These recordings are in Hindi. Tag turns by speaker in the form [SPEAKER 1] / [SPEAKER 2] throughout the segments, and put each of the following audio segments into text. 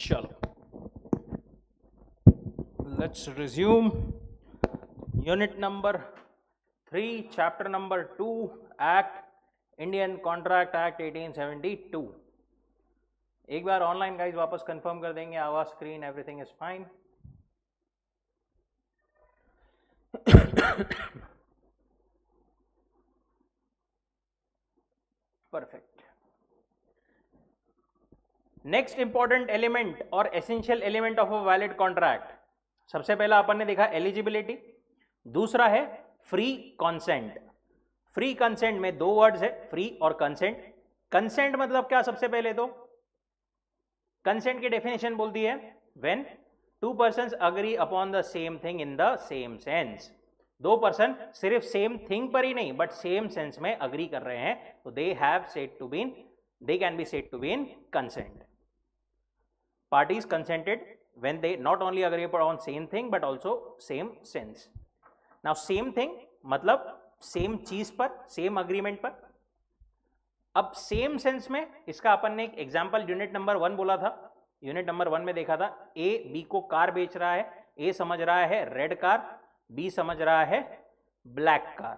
[SPEAKER 1] चलो let's resume unit number 3 chapter number 2 act Indian contract act 1872। एक बार ऑनलाइन गाइज वापस कंफर्म कर देंगे, आवाज screen everything is fine. Perfect. Next important element और essential element of a valid contract. सबसे पहला अपन ने देखा एलिजिबिलिटी, दूसरा है फ्री कंसेंट। फ्री कंसेंट में दो वर्ड्स है, फ्री और कंसेंट। कंसेंट मतलब क्या? सबसे पहले तो कंसेंट की डेफिनेशन बोलती है when two persons agree upon the same thing in the same sense. दो पर्सन सिर्फ सेम थिंग पर ही नहीं बट सेम सेंस में अग्री कर रहे हैं तो they can be said to be in consent. Parties consented when they not only agree upon same thing but also same sense. Now same thing मतलब सेम चीज पर, सेम अग्रीमेंट पर। अब सेम सेंस में इसका अपन ने एक एग्जांपल यूनिट नंबर 1 बोला था। यूनिट नंबर 1 में देखा था ए बी को कार बेच रहा है, ए समझ रहा है रेड कार, बी समझ रहा है ब्लैक कार।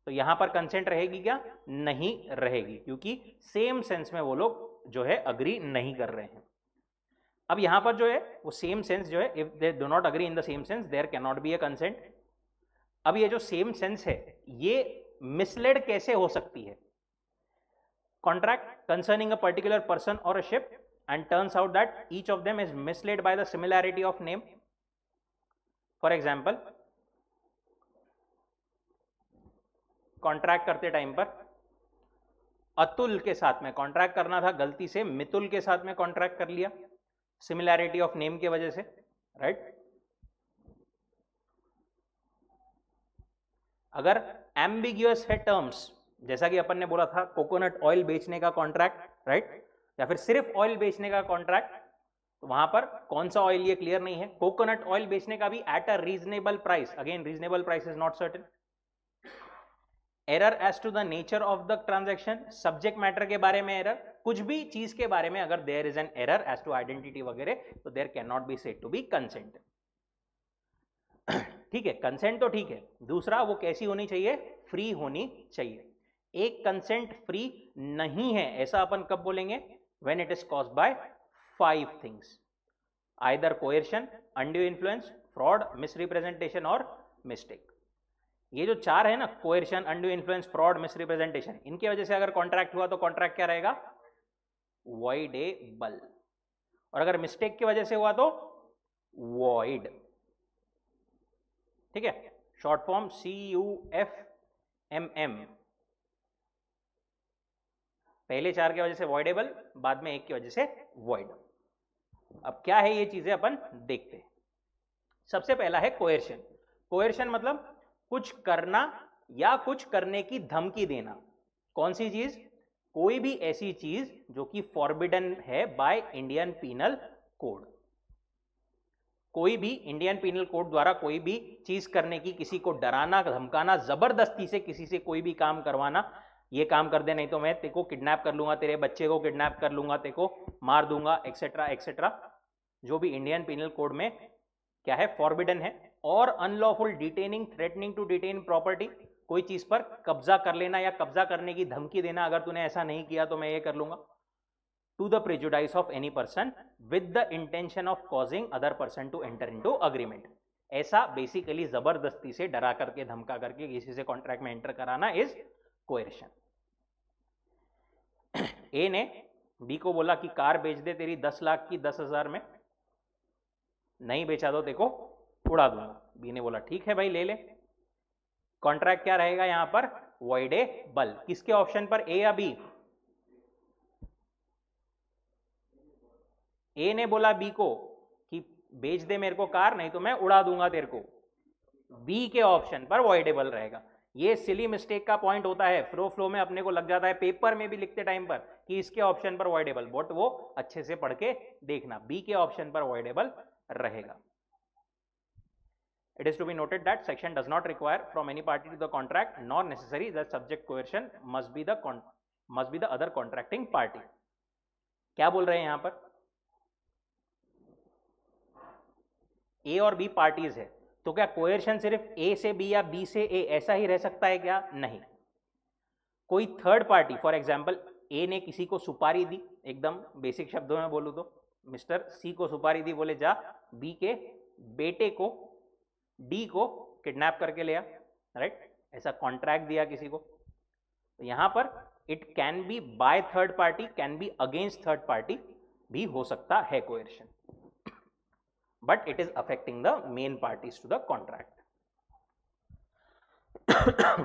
[SPEAKER 1] तो यहां पर कंसेंट रहेगी क्या? नहीं रहेगी, क्योंकि सेम सेंस में वो लोग जो है अग्री नहीं कर रहे हैं। अब यहां पर जो है वो सेम सेंस जो है, if they do not agree in the same sense there can not be a consent. अब ये जो सेम सेंस है ये मिसलेड कैसे हो सकती है? Contract concerning a particular person और a ship and turns out that each of them is misled by the similarity of name. For example, contract करते टाइम पर अतुल के साथ में कॉन्ट्रैक्ट करना था, गलती से मितुल के साथ में कॉन्ट्रैक्ट कर लिया सिमिलैरिटी ऑफ नेम की वजह से, राइट? अगर एम्बिग्यूअस है टर्म्स, जैसा कि अपन ने बोला था कोकोनट ऑयल बेचने का कॉन्ट्रैक्ट, राइट, या फिर सिर्फ ऑयल बेचने का कॉन्ट्रैक्ट, तो वहां पर कौन सा ऑयल ये क्लियर नहीं है। कोकोनट ऑयल बेचने का भी at a reasonable price, again reasonable price is not certain. Error as to the nature of the transaction, subject matter के बारे में एरर, कुछ भी चीज के बारे में अगर there is an error as to identity वगैरह तो there can not be said to be consent. ठीक है, कंसेंट तो ठीक है। दूसरा वो कैसी होनी चाहिए? फ्री होनी चाहिए। एक कंसेंट फ्री नहीं है ऐसा अपन कब बोलेंगे? When it is caused by 5 things, either coercion, undue influence, fraud, misrepresentation और मिस्टेक। ये जो 4 है ना, coercion, undue influence, fraud, misrepresentation, इनकी वजह से अगर कॉन्ट्रैक्ट हुआ तो कॉन्ट्रैक्ट क्या रहेगा? वॉइडेबल। और अगर मिस्टेक की वजह से हुआ तो वॉइड। ठीक है, शॉर्ट फॉर्म CUFMM। पहले 4 की वजह से वॉइडेबल, बाद में 1 की वजह से वॉइड। अब क्या है ये चीजें अपन देखते हैं। सबसे पहला है कोएर्शन। कोएर्शन मतलब कुछ करना या कुछ करने की धमकी देना। कौन सी चीज? कोई भी ऐसी चीज जो कि फॉरबिडन है बाय इंडियन पीनल कोड। कोई भी इंडियन पीनल कोड द्वारा कोई भी चीज करने की, किसी को डराना, धमकाना, जबरदस्ती से किसी से कोई भी काम करवाना, ये काम कर दे नहीं तो मैं तेरे को किडनैप कर लूंगा, तेरे बच्चे को किडनैप कर लूंगा, तेरे को मार दूंगा, एक्सेट्रा एक्सेट्रा, जो भी इंडियन पीनल कोड में क्या है? फॉरबिडन है। और unlawful detaining, threatening to detain property, कोई चीज पर कब्जा कर लेना या कब्जा करने की धमकी देना, अगर तूने ऐसा नहीं किया तो मैं ये कर लूंगा। To the prejudice of any person with the intention of causing other person to enter into agreement. ऐसा बेसिकली जबरदस्ती से, डरा करके, धमका करके किसी से कॉन्ट्रैक्ट में एंटर कराना इज कोएर्शन। ए ने बी को बोला कि कार बेच दे तेरी 10 लाख की 10,000 में, नहीं बेचा तो देखो उड़ा दूंगा। बी ने बोला ठीक है भाई ले ले। कॉन्ट्रैक्ट क्या रहेगा यहां पर? वॉइडेबल। किसके ऑप्शन पर? ए या बी? ए ने बोला बी को कि बेच दे मेरे को कार, नहीं तो मैं उड़ा दूंगा तेरे को। बी के ऑप्शन पर वॉइडेबल रहेगा। ये सिली मिस्टेक का पॉइंट होता है, फ्लो में अपने को लग जाता है, पेपर में भी लिखते टाइम पर कि इसके ऑप्शन पर वॉइडेबल, बट वो अच्छे से पढ़ के देखना, बी के ऑप्शन पर वॉइडेबल रहेगा। It is to be noted that section does not require from any party to the contract nor necessary that subject coercion must be the other contracting party. क्या बोल रहे हैं यहां पर? ए और बी पार्टीज है, तो क्या कोएर्शन सिर्फ ए से बी या बी से ए ऐसा ही रह सकता है क्या? नहीं, कोई third party, for example A ने किसी को सुपारी दी, एकदम बेसिक शब्दों में बोलूं तो मिस्टर सी को सुपारी दी, बोले जा बी के बेटे को डी को किडनैप करके ले आ, राइट, ऐसा कॉन्ट्रैक्ट दिया किसी को, तो यहां पर it can be by third party, can be against third party भी हो सकता है coercion, but it is affecting the main parties to the contract.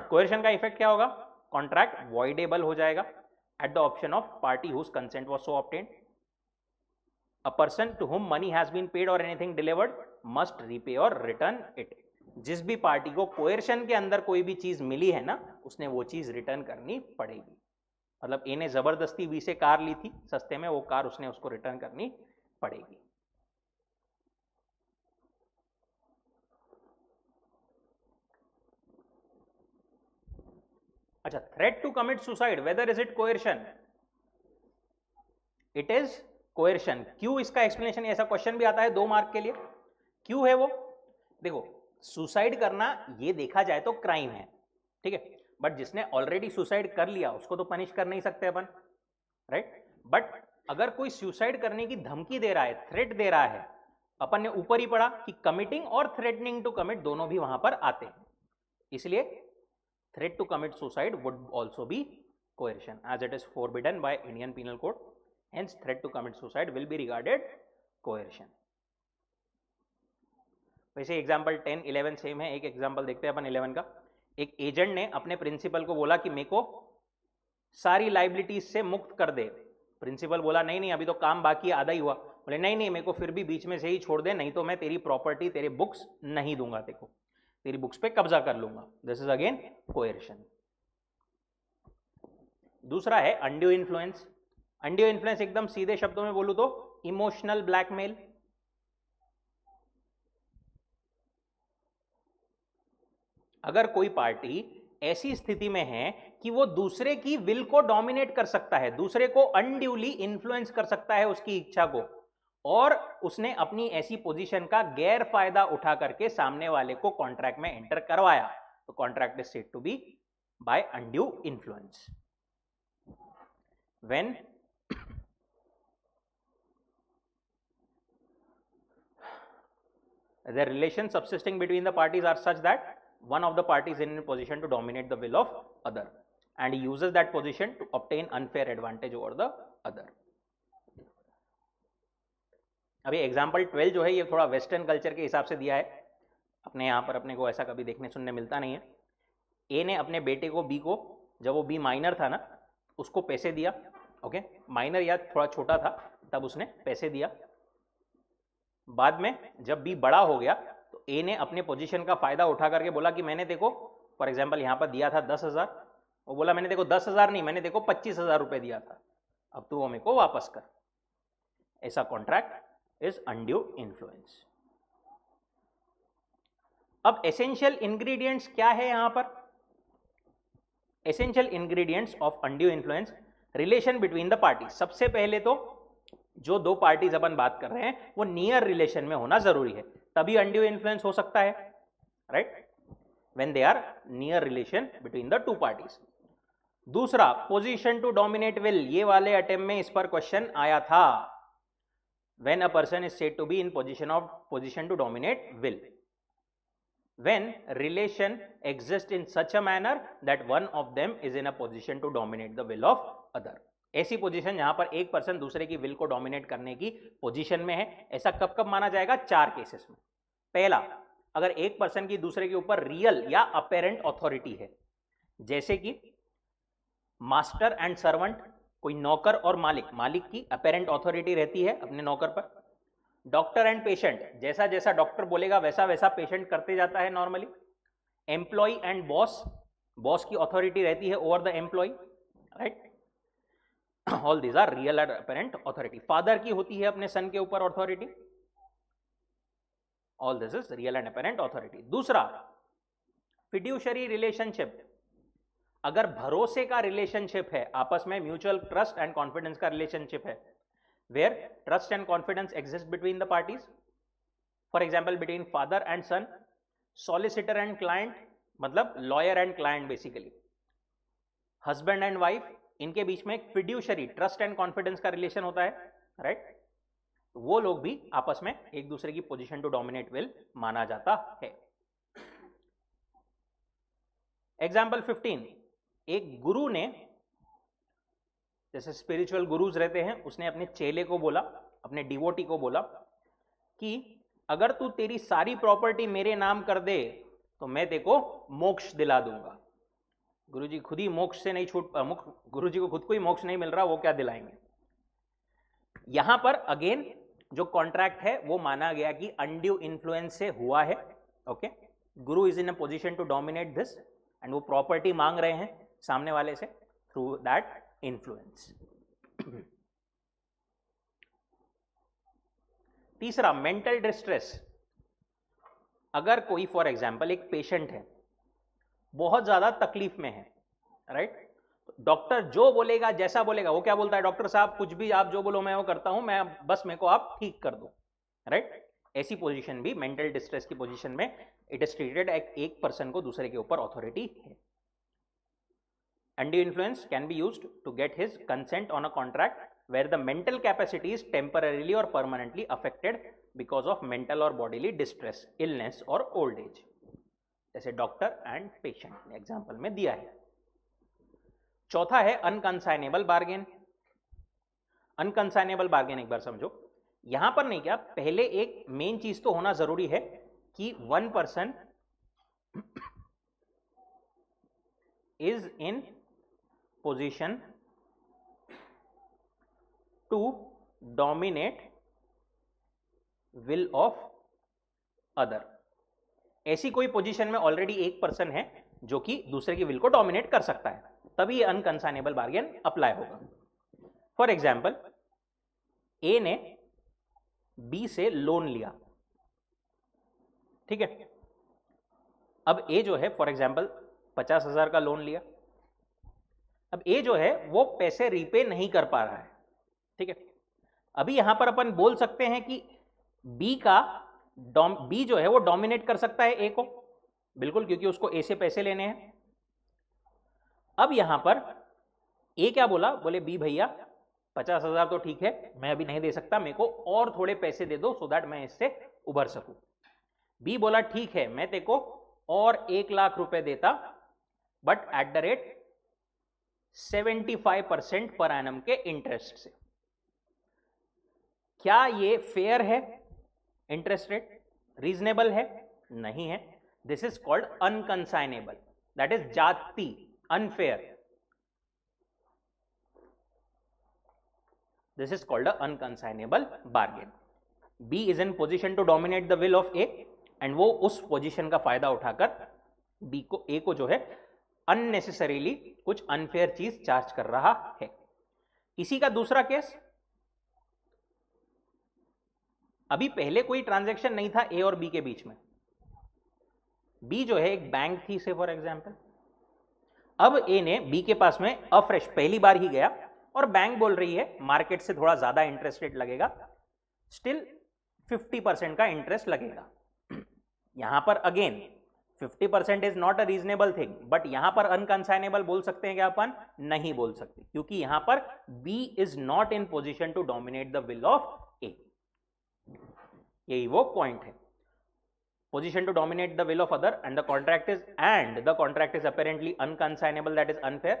[SPEAKER 1] Coercion का इफेक्ट क्या होगा? कॉन्ट्रैक्ट वॉइडेबल हो जाएगा at the option of party whose consent was so obtained. A person to whom money has been paid और एनीथिंग डिलीवर्ड मस्ट रीपे और रिटर्न इट। जिस भी पार्टी को कोएर्शन के अंदर कोई भी चीज मिली है ना, उसने वो चीज रिटर्न करनी पड़ेगी। मतलब ए ने जबरदस्ती बी से कार ली थी सस्ते में, वो कार उसने उसको रिटर्न करनी पड़ेगी। अच्छा, threat to commit suicide, whether is it coercion? It is coercion. क्यों? इसका एक्सप्लेनेशन, ऐसा क्वेश्चन भी आता है 2 मार्क के लिए। क्यों है वो? देखो, सुसाइड करना ये देखा जाए तो क्राइम है, ठीक है, बट जिसने ऑलरेडी सुसाइड कर लिया उसको तो पनिश कर नहीं सकते अपन, राइट। बट अगर कोई सुसाइड करने की धमकी दे रहा है, थ्रेट दे रहा है, अपन ने ऊपर ही पढ़ा कि कमिटिंग और थ्रेटनिंग टू कमिट दोनों भी वहां पर आते हैं, इसलिए threat to commit suicide would also be coercion as it is forbidden by Indian penal code, hence threat to commit suicide will be regarded coercion. वैसे एग्जाम्पल 10, 11 सेम है। एक एग्जाम्पल देखते हैं अपन 11 का। एक एजेंट ने अपने प्रिंसिपल को बोला कि मेरे को सारी लाइबिलिटीज से मुक्त कर दे। प्रिंसिपल बोला नहीं नहीं अभी तो काम बाकी है, आधा ही हुआ। बोले नहीं नहीं मेरे को फिर भी बीच में से ही छोड़ दे, नहीं तो मैं तेरी प्रॉपर्टी, तेरे बुक्स नहीं दूंगा, तेको तेरी बुक्स पे कब्जा कर लूंगा। This is again coercion. दूसरा है अनड्यू इन्फ्लुएंस। अनड्यू इन्फ्लुएंस एकदम सीधे शब्दों में बोलूं तो इमोशनल ब्लैकमेल। अगर कोई पार्टी ऐसी स्थिति में है कि वो दूसरे की विल को डोमिनेट कर सकता है, दूसरे को अनड्यूली इन्फ्लुएंस कर सकता है उसकी इच्छा को, और उसने अपनी ऐसी पोजीशन का गैर फायदा उठा करके सामने वाले को कॉन्ट्रैक्ट में एंटर करवाया, तो contract is said to be by undue influence. When the relations subsisting between the parties are such that one of the parties is in a position to dominate the will of other and he uses that position to obtain unfair advantage over the other. अभी एग्जाम्पल 12 जो है ये थोड़ा वेस्टर्न कल्चर के हिसाब से दिया है, अपने यहाँ पर अपने को ऐसा कभी देखने सुनने मिलता नहीं है। ए ने अपने बेटे को बी को, जब वो बी माइनर था ना, उसको पैसे दिया, ओके, माइनर या थोड़ा छोटा था तब उसने पैसे दिया। बाद में जब बी बड़ा हो गया तो ए ने अपने पोजीशन का फायदा उठा करके बोला कि मैंने देखो, फॉर एग्जांपल यहां पर दिया था 10,000, वो बोला मैंने देखो 10,000 नहीं, मैंने देखो 25,000 रुपए दिया था, अब तू वो मेरे को वापस कर। ऐसा कॉन्ट्रैक्ट इज अनड्यू इन्फ्लुएंस। अब एसेंशियल इंग्रेडिएंट्स क्या है यहां पर? Essential ingredients of undue influence, relation between the party. सबसे पहले तो जो दो पार्टीज अपन बात कर रहे हैं वो नियर रिलेशन में होना जरूरी है, तभी अनड्यू इन्फ्लुएंस हो सकता है, right, when they are near relation between the two parties. दूसरा, पोजीशन टू डोमिनेट विल, ये वाले अटेम्प्ट में इस पर क्वेश्चन आया था। When a person is said to be in position to dominate will, when relation exist in such a manner that one of them is in a position to dominate the will of other. ऐसी पोजीशन जहां पर एक पर्सन दूसरे की विल को डोमिनेट करने की पोजीशन में है। ऐसा कब कब माना जाएगा? 4 केसेस में। पहला, अगर एक पर्सन की दूसरे के ऊपर रियल या अपेरेंट अथॉरिटी है, जैसे कि मास्टर एंड सर्वेंट, कोई नौकर और मालिक, मालिक की अपेरेंट अथॉरिटी रहती है अपने नौकर पर। डॉक्टर एंड पेशेंट, जैसा जैसा डॉक्टर बोलेगा वैसा वैसा पेशेंट करते जाता है normally. Employ and boss, boss की अथॉरिटी रहती है over the employ, right. All these are real and apparent authority. Father की होती है अपने सन के ऊपर authority, all this is real and apparent authority. दूसरा, फिड्यूशरी रिलेशनशिप, अगर भरोसे का रिलेशनशिप है, आपस में म्यूचुअल ट्रस्ट एंड कॉन्फिडेंस का रिलेशनशिप है, where trust and confidence exist between the parties. For example between father and sun, solicitor and client, मतलब lawyer and client basically, husband and wife, इनके बीच में एक फिड्यूशरी ट्रस्ट एंड कॉन्फिडेंस का रिलेशन होता है, राइट? वो लोग भी आपस में एक दूसरे की पोजीशन टू डोमिनेट विल माना जाता है। एग्जाम्पल 15, एक गुरु ने, जैसे स्पिरिचुअल गुरुज रहते हैं, उसने अपने चेले को बोला, अपने डिवोटी को बोला कि अगर तू तेरी सारी प्रॉपर्टी मेरे नाम कर दे तो मैं तेरे को मोक्ष दिला दूंगा। गुरुजी खुद ही मोक्ष से नहीं छूट, गुरुजी को खुद को ही मोक्ष नहीं मिल रहा, वो क्या दिलाएंगे? यहां पर अगेन जो कॉन्ट्रैक्ट है वो माना गया कि अनड्यू इन्फ्लुएंस से हुआ है। Okay, guru is in a position to dominate this and वो प्रॉपर्टी मांग रहे हैं सामने वाले से थ्रू दैट इन्फ्लुएंस। तीसरा, मेंटल डिस्ट्रेस। अगर कोई फॉर एग्जाम्पल एक पेशेंट है, बहुत ज्यादा तकलीफ में है, राइट? डॉक्टर जो बोलेगा, जैसा बोलेगा, वो क्या बोलता है? डॉक्टर साहब कुछ भी आप जो बोलो मैं वो करता हूं, मैं बस मेरे को आप ठीक कर दो, राइट? ऐसी पोजीशन भी मेंटल डिस्ट्रेस की पोजीशन में इट इज ट्रीटेड एक पर्सन को दूसरे के ऊपर अथॉरिटी है। Undue influence can be used to get his consent on a contract where the mental capacity is temporarily or permanently affected because of mental or bodily distress, illness or old age. जैसे डॉक्टर एंड पेशेंट ने एग्जाम्पल में दिया है। चौथा है अनकंसाइनेबल बार्गेन। अनकंसाइनेबल बार्गेन एक बार समझो, यहां पर नहीं, क्या पहले एक मेन चीज तो होना जरूरी है कि one person is in position to dominate will of other. ऐसी कोई पोजीशन में ऑलरेडी एक पर्सन है जो कि दूसरे की विल को डोमिनेट कर सकता है, तभी ये अनकंसाइनेबल बार्गेन अप्लाई होगा। फॉर एग्जाम्पल, ए ने बी से लोन लिया, ठीक है? अब ए जो है फॉर एग्जाम्पल 50,000 का लोन लिया, अब ए जो है वो पैसे रीपे नहीं कर पा रहा है, ठीक है? अभी यहां पर अपन बोल सकते हैं कि बी जो है वो डोमिनेट कर सकता है ए को, बिल्कुल, क्योंकि उसको ए से पैसे लेने हैं। अब यहां पर ए क्या बोला? बोले बी भैया 50,000 तो ठीक है, मैं अभी नहीं दे सकता, मेरे को और थोड़े पैसे दे दो सो दैट मैं इससे उभर सकूं। बी बोला ठीक है, मैं तेरे को और 1 लाख रुपए देता, but at the rate 75% per annum के इंटरेस्ट से। क्या ये फेयर है? इंटरेस्ट रेट रीजनेबल है? नहीं है। This is called unconscionable, that is जाती, unfair. This is called a unconsignable bargain. B is in position to dominate the will of A and वो उस पोजीशन का फायदा उठाकर B को, A को जो है अननेसेसरीली कुछ अनफेयर चीज चार्ज कर रहा है। इसी का दूसरा केस, अभी पहले कोई ट्रांजैक्शन नहीं था A और B के बीच में। B जो है एक बैंक थी से फॉर एग्जाम्पल, अब A ने B के पास में अफ्रेश पहली बार ही गया और बैंक बोल रही है मार्केट से थोड़ा ज्यादा इंटरेस्ट रेट लगेगा, स्टिल 50% का इंटरेस्ट लगेगा। यहां पर again 50% is not a reasonable thing, but यहां पर अनकंसाइनेबल बोल सकते हैं क्या अपन? नहीं बोल सकते, क्योंकि यहां पर B is not in position to dominate the will of A। यही वो पॉइंट है। Position to dominate the will of other and the contract is apparently unconsignable, that is unfair,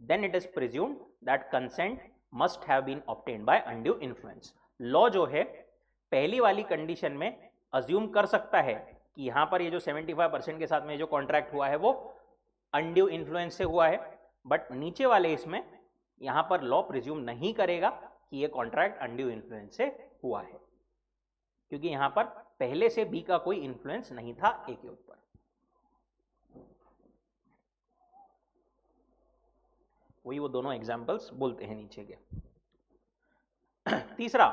[SPEAKER 1] then it is presumed that consent must have been obtained by undue influence. Law जो है पहली वाली कंडीशन में अज्यूम कर सकता है कि यहां पर ये जो 75% के साथ में जो कॉन्ट्रैक्ट हुआ है वो अनड्यू इन्फ्लुएंस से हुआ है, बट नीचे वाले इसमें यहां पर लॉ प्रिज्यूम नहीं करेगा कि ये कॉन्ट्रैक्ट अनड्यू इन्फ्लुएंस से हुआ है, क्योंकि यहां पर पहले से बी का कोई इन्फ्लुएंस नहीं था ए के ऊपर। वही वो दोनों एग्जांपल्स बोलते हैं नीचे के। तीसरा,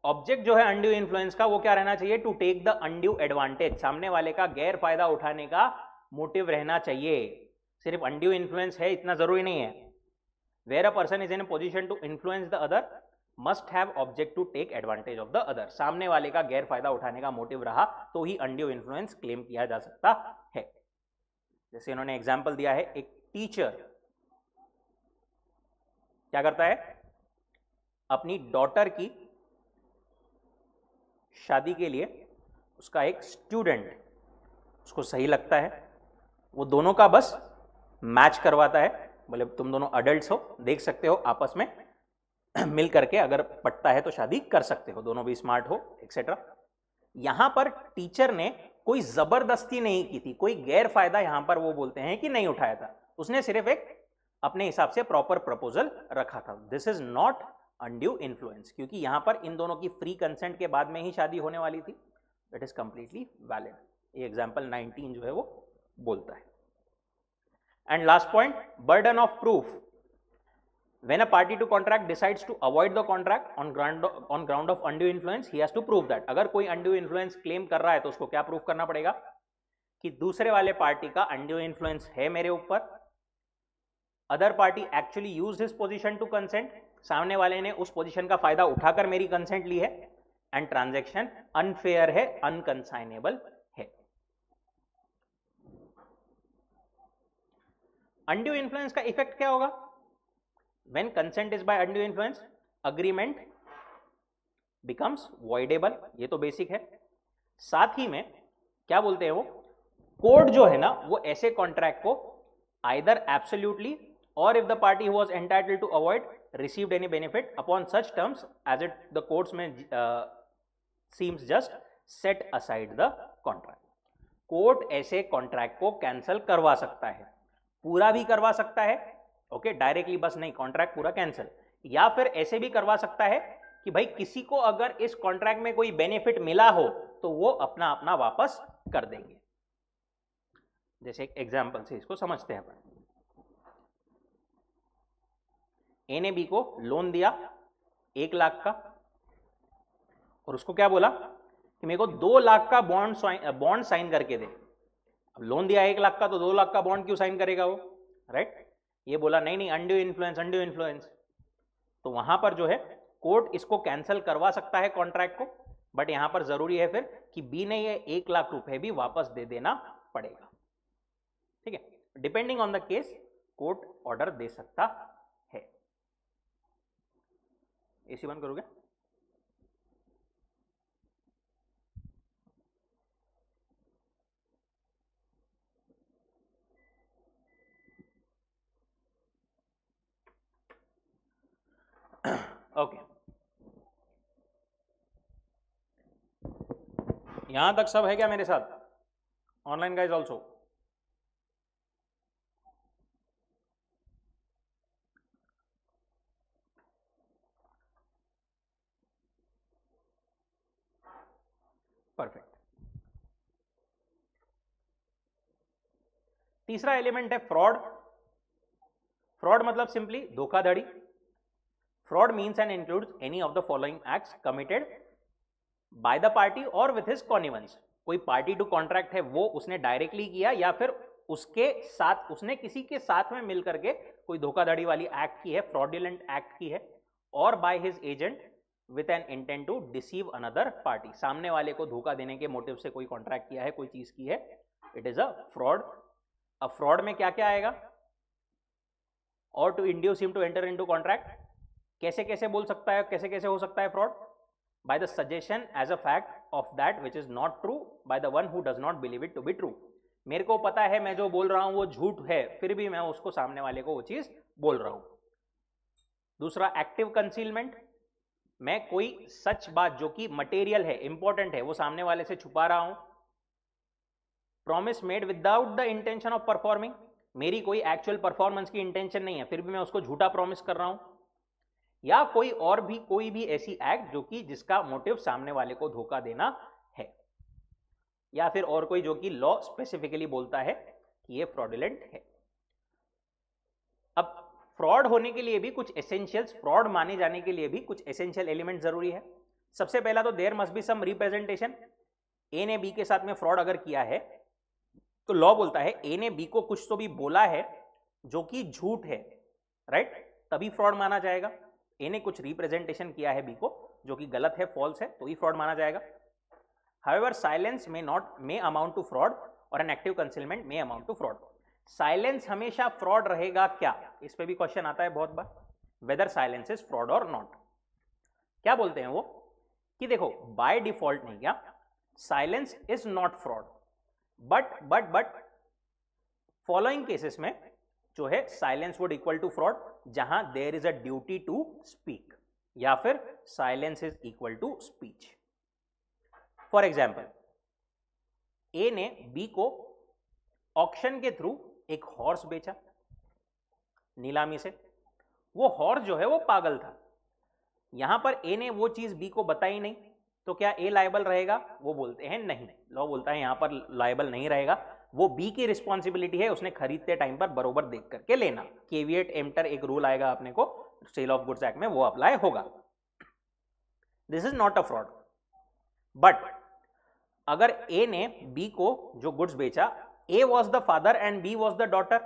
[SPEAKER 1] ऑब्जेक्ट जो है अनड्यू इन्फ्लुएंस का वो क्या रहना चाहिए? To take the undue advantage, सामने वाले का गैर फायदा उठाने का मोटिव रहना चाहिए। सिर्फ अनड्यू इन्फ्लुएंस है इतना जरूरी नहीं है। Where a person is in a position to influence the other must have object to take advantage of the other, सामने वाले का गैर फायदा उठाने का मोटिव रहा तो ही अनड्यू इन्फ्लुएंस क्लेम किया जा सकता है। जैसे इन्होंने एग्जाम्पल दिया है, एक टीचर क्या करता है, अपनी डॉटर की शादी के लिए उसका एक स्टूडेंट उसको सही लगता है, वो दोनों का बस मैच करवाता है, बोले तुम दोनों अडल्ट्स हो, देख सकते हो आपस में मिल करके अगर पटता है तो शादी कर सकते हो, दोनों भी स्मार्ट हो एक्सेट्रा। यहां पर टीचर ने कोई जबरदस्ती नहीं की थी, कोई गैर फायदा यहां पर वो बोलते हैं कि नहीं उठाया था, उसने सिर्फ एक अपने हिसाब से प्रॉपर प्रपोजल रखा था। This is not undue influence, क्योंकि यहां पर इन दोनों की फ्री कंसेंट के बाद में ही शादी होने वाली थी, दैट इज कंप्लीटली वैलिड। ये एग्जांपल 19 जो है वो बोलता है। And last point, burden of proof. When a party to contract decides to avoid the contract on ground of undue influence, he has to prove that। अगर कोई undue influence claim कर रहा है तो उसको क्या प्रूव करना पड़ेगा कि दूसरे वाले पार्टी का undue influence है मेरे ऊपर, other party actually used his position to consent, सामने वाले ने उस पोजीशन का फायदा उठाकर मेरी कंसेंट ली है, एंड ट्रांजैक्शन अनफेयर है, अनकंसाइनेबल है। undue influence का इफेक्ट क्या होगा? When consent is by undue influence, agreement becomes voidable, ये तो बेसिक है। साथ ही में क्या बोलते हैं वो, कोर्ट जो है ना वो ऐसे कॉन्ट्रैक्ट को either absolutely or if the party who was entitled to avoid received any benefit upon such terms as it the courts may seems just set aside the contract। Court ऐसे कॉन्ट्रैक्ट को कैंसल करवा सकता है, पूरा भी करवा सकता है, ओके डायरेक्टली बस नहीं कॉन्ट्रैक्ट पूरा कैंसिल, या फिर ऐसे भी करवा सकता है कि भाई किसी को अगर इस कॉन्ट्रैक्ट में कोई बेनिफिट मिला हो तो वो अपना अपना वापस कर देंगे। जैसे एक एग्जांपल से इसको समझते हैं अपन। ए ने बी को लोन दिया 1 लाख का, और उसको क्या बोला कि मेरे को 2 लाख का बॉन्ड साइन करके दे। अब लोन दिया 1 लाख का तो 2 लाख का बॉन्ड क्यों साइन करेगा वो, राइट? ये बोला नहीं नहीं अनड्यू इन्फ्लुएंस, अनड्यू इन्फ्लुएंस, तो वहां पर जो है कोर्ट इसको कैंसिल करवा सकता है कॉन्ट्रैक्ट को, बट यहां पर जरूरी है फिर कि बी ने ये 1 लाख रुपए भी वापस दे देना पड़ेगा। ठीक है, depending on the case court order दे सकता है। एसी बंद करोगे? ओके, यहां तक सब है क्या मेरे साथ? Online guys also? परफेक्ट। तीसरा एलिमेंट है फ्रॉड। फ्रॉड मतलब सिंपली धोखाधड़ी। Fraud means and includes any of the following acts committed by the party और विथ हिज कॉनिवेंस। कोई पार्टी टू कॉन्ट्रैक्ट है वो उसने डायरेक्टली किया, या फिर उसके साथ उसने किसी के साथ में मिलकर के कोई धोखाधड़ी वाली एक्ट की है, फ्रॉडुलेंट एक्ट की है, और by his agent with an intent to deceive another party, सामने वाले को धोखा देने के मोटिव से कोई कॉन्ट्रैक्ट किया है, कोई चीज की है, इट इज अ फ्रॉड। अब फ्रॉड में क्या क्या आएगा? और to induce him to enter into contract, कैसे कैसे बोल सकता है, कैसे कैसे हो सकता है fraud? By the suggestion as a fact of that which is not true by the one who does not believe it to be true. मेरे को पता है मैं जो बोल रहा हूं वो झूठ है, फिर भी मैं उसको सामने वाले को वो चीज बोल रहा हूं। दूसरा एक्टिव कंसीलमेंट, मैं कोई सच बात जो कि मटेरियल है, इंपॉर्टेंट है, वो सामने वाले से छुपा रहा हूं। Promise made without the intention of performing, मेरी कोई एक्चुअल परफॉर्मेंस की इंटेंशन नहीं है, फिर भी मैं उसको झूठा प्रॉमिस कर रहा हूं। या कोई और भी कोई भी ऐसी एक्ट जो कि जिसका मोटिव सामने वाले को धोखा देना है, या फिर और कोई जो कि लॉ स्पेसिफिकली बोलता है कि ये फ्रॉडुलेंट है। अब फ्रॉड होने के लिए भी कुछ एसेंशियल्स, फ्रॉड माने जाने के लिए भी कुछ एसेंशियल एलिमेंट जरूरी है। सबसे पहला तो there must be some representation. A ने बी के साथ में फ्रॉड अगर किया है तो लॉ बोलता है ए ने बी को कुछ तो भी बोला है जो कि झूठ है, राइट? तभी फ्रॉड माना जाएगा। ए ने कुछ रिप्रेजेंटेशन किया है बी को जो कि गलत है, फॉल्स है, तो ही फ्रॉड माना जाएगा. However silence may amount to fraud और an active concealment may amount to fraud. Silence हमेशा फ्रॉड रहेगा क्या? इस पे भी क्वेश्चन आता है बहुत बार. वेदर साइलेंस इज फ्रॉड और नॉट. क्या बोलते हैं वो कि देखो बाय डिफॉल्ट नहीं, क्या silence is not fraud, but following cases में जो है silence would equal to fraud जहां there is a duty to speak या फिर silence is equal to speech. For example, A ने बी को ऑक्शन के थ्रू एक हॉर्स बेचा नीलामी से. वो हॉर्स जो है वो पागल था. यहां पर ए ने वो चीज बी को बताई नहीं, तो क्या ए लायबल रहेगा? वो बोलते हैं नहीं, लॉ बोलता है यहां पर लायबल नहीं रहेगा. वो बी की रिस्पॉन्सिबिलिटी है, उसने खरीदते टाइम पर बरोबर देख करके लेना. केविएट एम्प्टर एक रूल आएगा अपने को सेल ऑफ गुड्स एक्ट में, वो अप्लाई होगा. This is not a fraud. But अगर ए ने बी को जो गुड्स बेचा, A was the father and B was the daughter.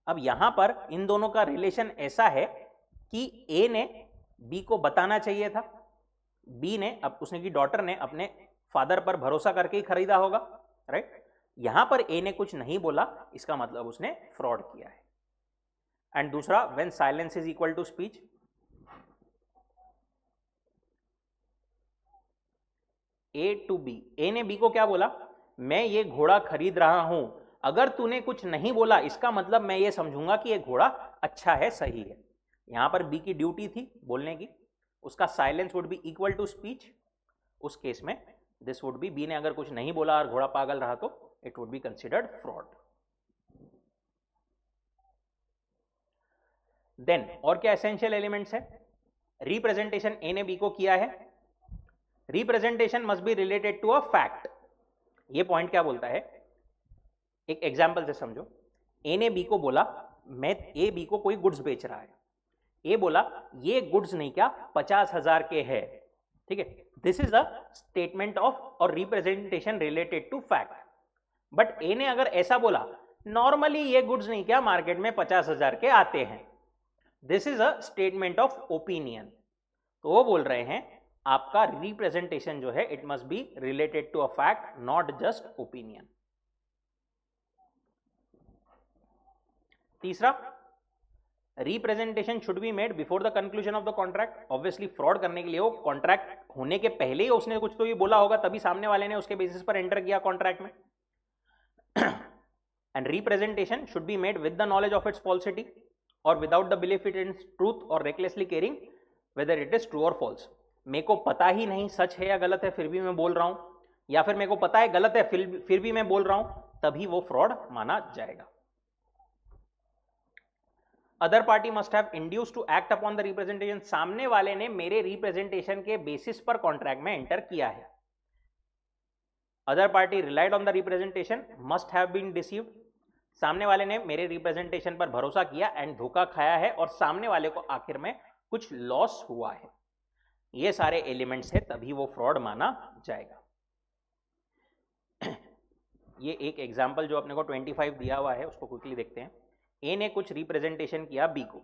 [SPEAKER 1] अब यहां पर इन दोनों का रिलेशन ऐसा है कि ए ने बी को बताना चाहिए था, बी ने अब उसने की डॉटर ने अपने फादर पर भरोसा करके ही खरीदा होगा, राइट. यहां पर ए ने कुछ नहीं बोला, इसका मतलब उसने फ्रॉड किया है. एंड दूसरा, when silence is equal to speech. A to B, A ने बी को क्या बोला? मैं ये घोड़ा खरीद रहा हूं, अगर तूने कुछ नहीं बोला इसका मतलब मैं ये समझूंगा कि ये घोड़ा अच्छा है, सही है. यहां पर बी की ड्यूटी थी बोलने की, उसका silence would be equal to speech. उस केस में दिस वुड बी, बी ने अगर कुछ नहीं बोला और घोड़ा पागल रहा तो it would be considered fraud. Then और क्या एसेंशियल एलिमेंट्स है? रिप्रेजेंटेशन ए ने बी को किया है. Representation must be related to a fact. ये पॉइंट क्या बोलता है, एक एग्जांपल से समझो. ए ने बी को बोला, मैं ए बी को कोई गुड्स बेच रहा है. ए बोला ये गुड्स नहीं क्या 50,000 के है, ठीक है. This is a statement of और representation related to fact. But A ने अगर ऐसा बोला, नॉर्मली ये गुड्स नहीं क्या मार्केट में 50,000 के आते हैं, this is a statement of opinion. तो वो बोल रहे हैं आपका रिप्रेजेंटेशन जो है it must be related to a fact, not just opinion. तीसरा, representation should be made before the conclusion of the contract. Obviously fraud करने के लिए वो कॉन्ट्रैक्ट होने के पहले ही उसने कुछ तो ये बोला होगा, तभी सामने वाले ने उसके बेसिस पर एंटर किया कॉन्ट्रैक्ट में. And representation should be made with the knowledge of its falsity और without the belief it in truth और recklessly caring whether it is true और फॉल्स. मेरे को पता ही नहीं सच है या गलत है फिर भी मैं बोल रहा हूं, या फिर मेरे को पता है गलत है फिर भी मैं बोल रहा हूं, तभी वो फ्रॉड माना जाएगा. Other party must have induced to act upon the representation. सामने वाले ने मेरे रिप्रेजेंटेशन के बेसिस पर कॉन्ट्रैक्ट में एंटर किया है. Other party relied on the representation must have been deceived. सामने वाले ने मेरे रिप्रेजेंटेशन पर भरोसा किया एंड धोखा खाया है और सामने वाले को आखिर में कुछ लॉस हुआ है. ये सारे एलिमेंट्स है, तभी वो फ्रॉड माना जाएगा. ये एक एग्जांपल जो अपने को 25 दिया हुआ है उसको क्विकली देखते हैं. ए ने कुछ रिप्रेजेंटेशन किया बी को.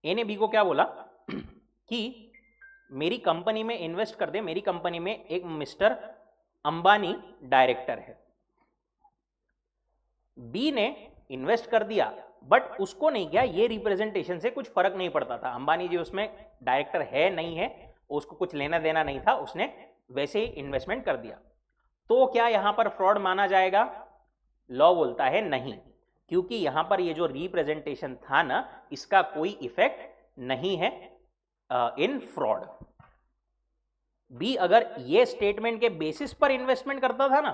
[SPEAKER 1] ए ने बी को क्या बोला कि मेरी कंपनी में इन्वेस्ट कर दे, मेरी कंपनी में एक मिस्टर अंबानी डायरेक्टर है. बी ने इन्वेस्ट कर दिया बट उसको नहीं किया, ये रिप्रेजेंटेशन से कुछ फर्क नहीं पड़ता था. अंबानी जी उसमें डायरेक्टर है नहीं है, उसको कुछ लेना देना नहीं था, उसने वैसे ही इन्वेस्टमेंट कर दिया. तो क्या यहां पर फ्रॉड माना जाएगा? लॉ बोलता है नहीं, क्योंकि यहां पर ये जो रिप्रेजेंटेशन था ना, इसका कोई इफेक्ट नहीं है इन फ्रॉड. बी अगर ये स्टेटमेंट के बेसिस पर इन्वेस्टमेंट करता था ना,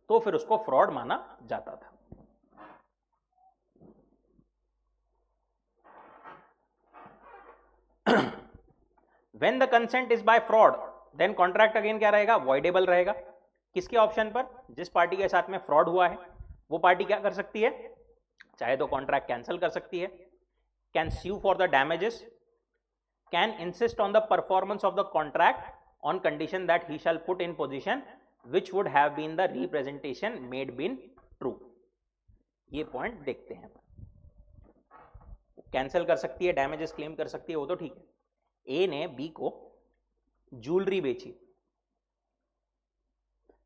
[SPEAKER 1] तो फिर उसको फ्रॉड माना जाता था. When the consent is by fraud, then contract again क्या रहेगा? voidable रहेगा. किसके ऑप्शन पर? जिस पार्टी के साथ में फ्रॉड हुआ है वो पार्टी क्या कर सकती है? चाहे तो कॉन्ट्रैक्ट कैंसिल कर सकती है, can sue for the damages, can insist on the performance of the contract on condition that he shall put in position which would have been the representation made been true. ये पॉइंट देखते हैं. कैंसिल कर सकती है, डैमेजेस क्लेम कर सकती है, वो तो ठीक है। ए ने बी को ज्वेलरी बेची,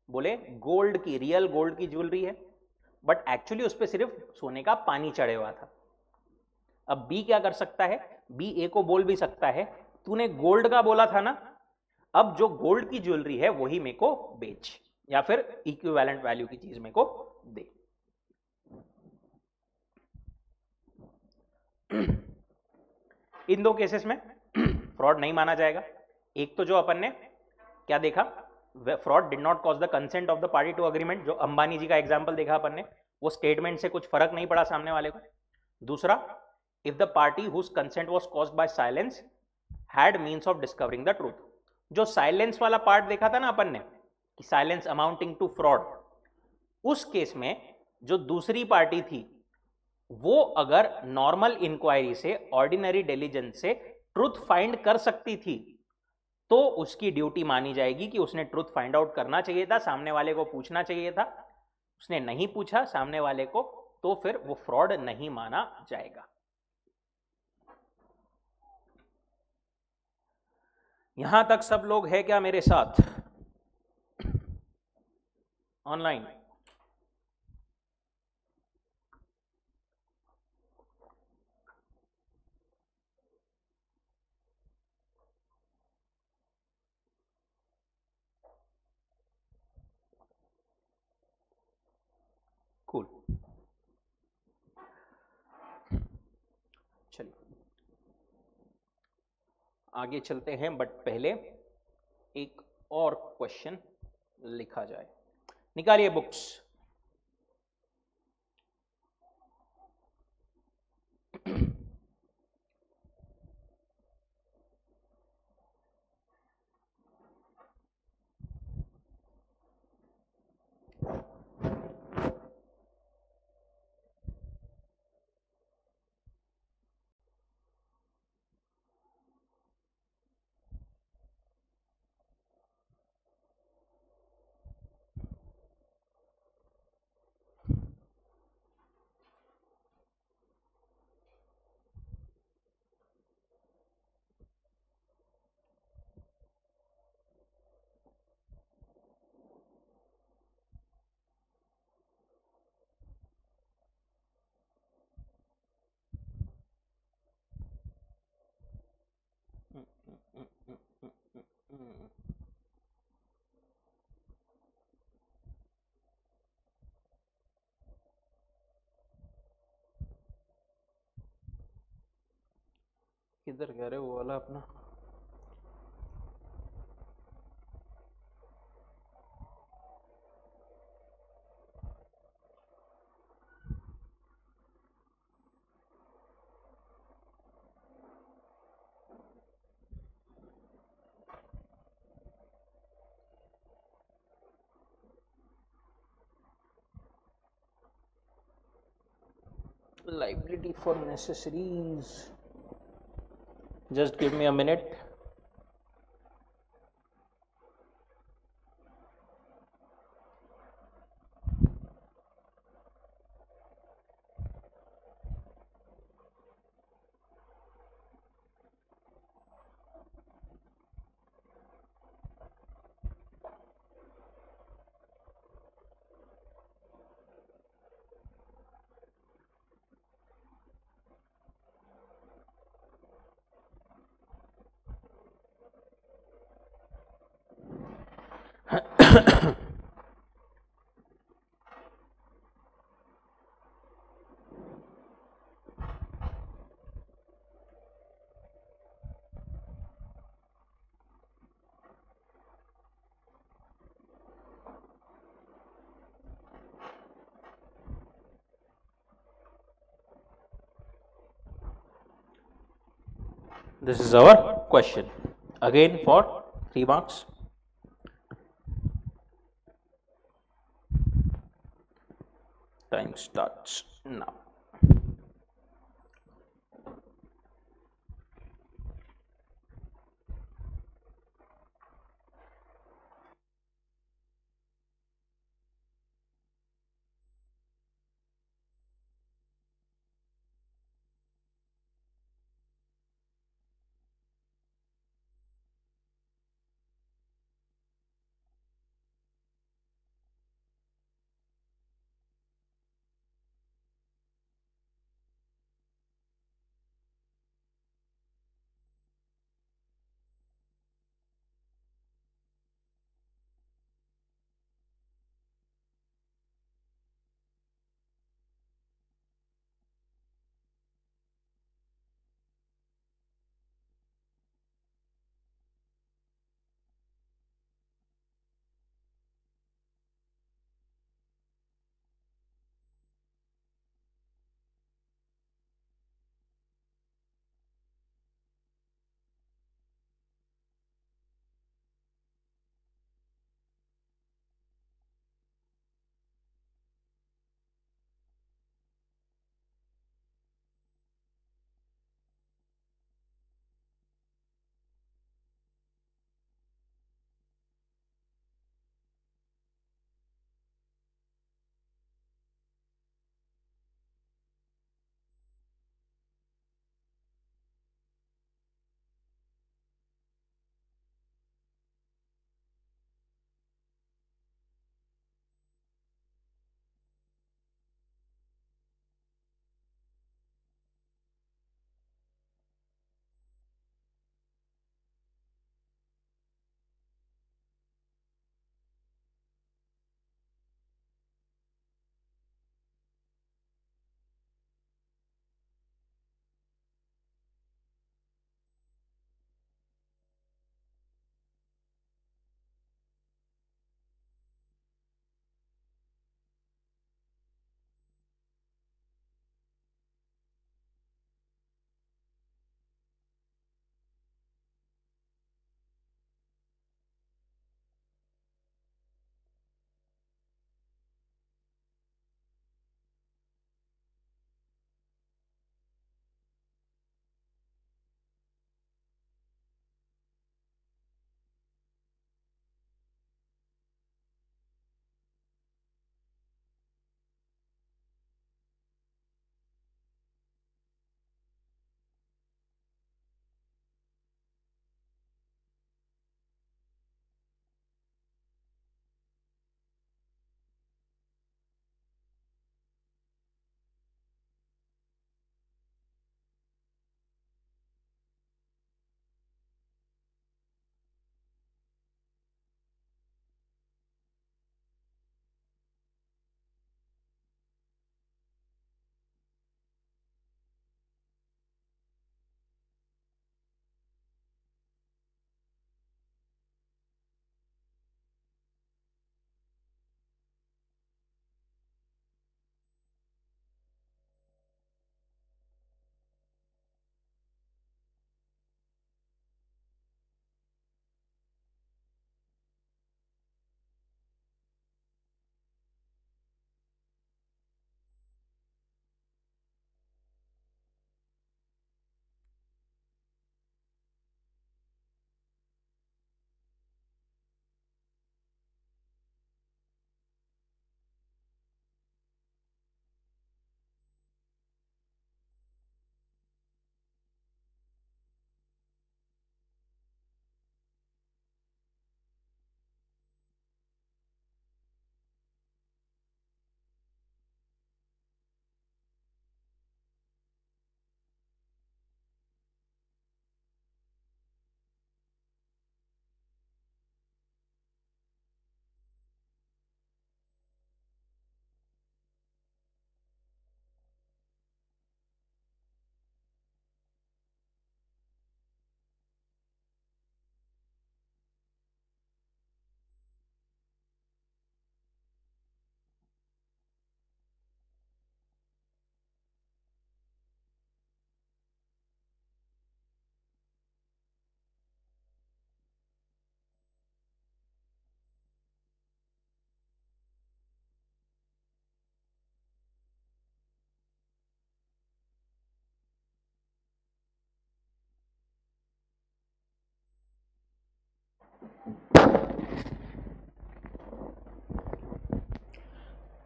[SPEAKER 1] बोले गोल्ड की, रियल गोल्ड की ज्वेलरी है, बट एक्चुअली उस पर सिर्फ सोने का पानी चढ़े हुआ था। अब बी क्या कर सकता है, बी ए को बोल भी सकता है तूने गोल्ड का बोला था ना, अब जो गोल्ड की ज्वेलरी है वही मेरे को बेच, या फिर इक्विवेलेंट वैल्यू की चीज मेरे को दे। इन दो केसेस में फ्रॉड नहीं माना जाएगा। एक तो जो अपन ने क्या देखा, fraud did not cause the consent of the party to agreement, जो अंबानी जी का एग्जांपल देखा अपन ने, वो स्टेटमेंट से कुछ फर्क नहीं पड़ा सामने वाले को। दूसरा, if the party whose consent was caused by silence had means of discovering the truth. जो साइलेंस वाला पार्ट देखा था ना अपन ने कि साइलेंस अमाउंटिंग टू फ्रॉड, उस केस में जो दूसरी पार्टी थी वो अगर नॉर्मल इंक्वायरी से, ऑर्डिनरी डिलीजेंस से ट्रुथ फाइंड कर सकती थी तो उसकी ड्यूटी मानी जाएगी कि उसने ट्रुथ फाइंड आउट करना चाहिए था, सामने वाले को पूछना चाहिए था। उसने नहीं पूछा सामने वाले को, तो फिर वो फ्रॉड नहीं माना जाएगा। यहां तक सब लोग हैं क्या मेरे साथ ऑनलाइन? कूल, चलिए आगे चलते हैं, बट पहले एक और क्वेश्चन लिखा जाए। निकालिए बुक्स। किधर कह रहे हो वो वाला अपना? Liability for necessaries. Just give me a minute. This is our question again for 3 marks. Time starts now.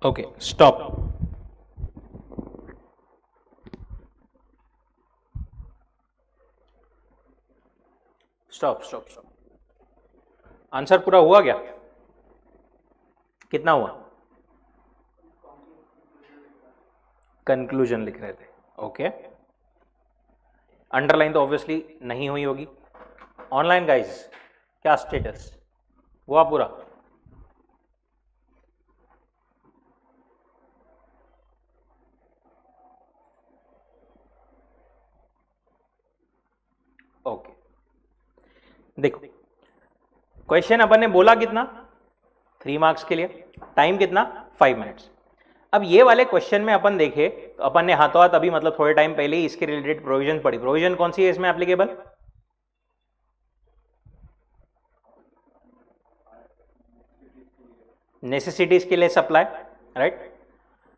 [SPEAKER 1] Okay, stop. Stop stop stop. Answer पूरा हुआ क्या? कितना हुआ? कंक्लूजन लिख रहे थे। ओके, अंडरलाइन तो ऑब्वियसली नहीं हुई होगी। ऑनलाइन गाइस क्या स्टेटस हुआ पूरा? ओके, देखो क्वेश्चन अपन ने बोला कितना, 3 मार्क्स के लिए, टाइम कितना, 5 मिनट्स। अब ये वाले क्वेश्चन में अपन देखे तो अपन ने हाथों हाथ अभी मतलब थोड़े टाइम पहले ही इसके रिलेटेड प्रोविजन पढ़ी। प्रोविजन कौन सी है इसमें एप्लीकेबल? नेसेसिटीज के लिए सप्लाई, राइट।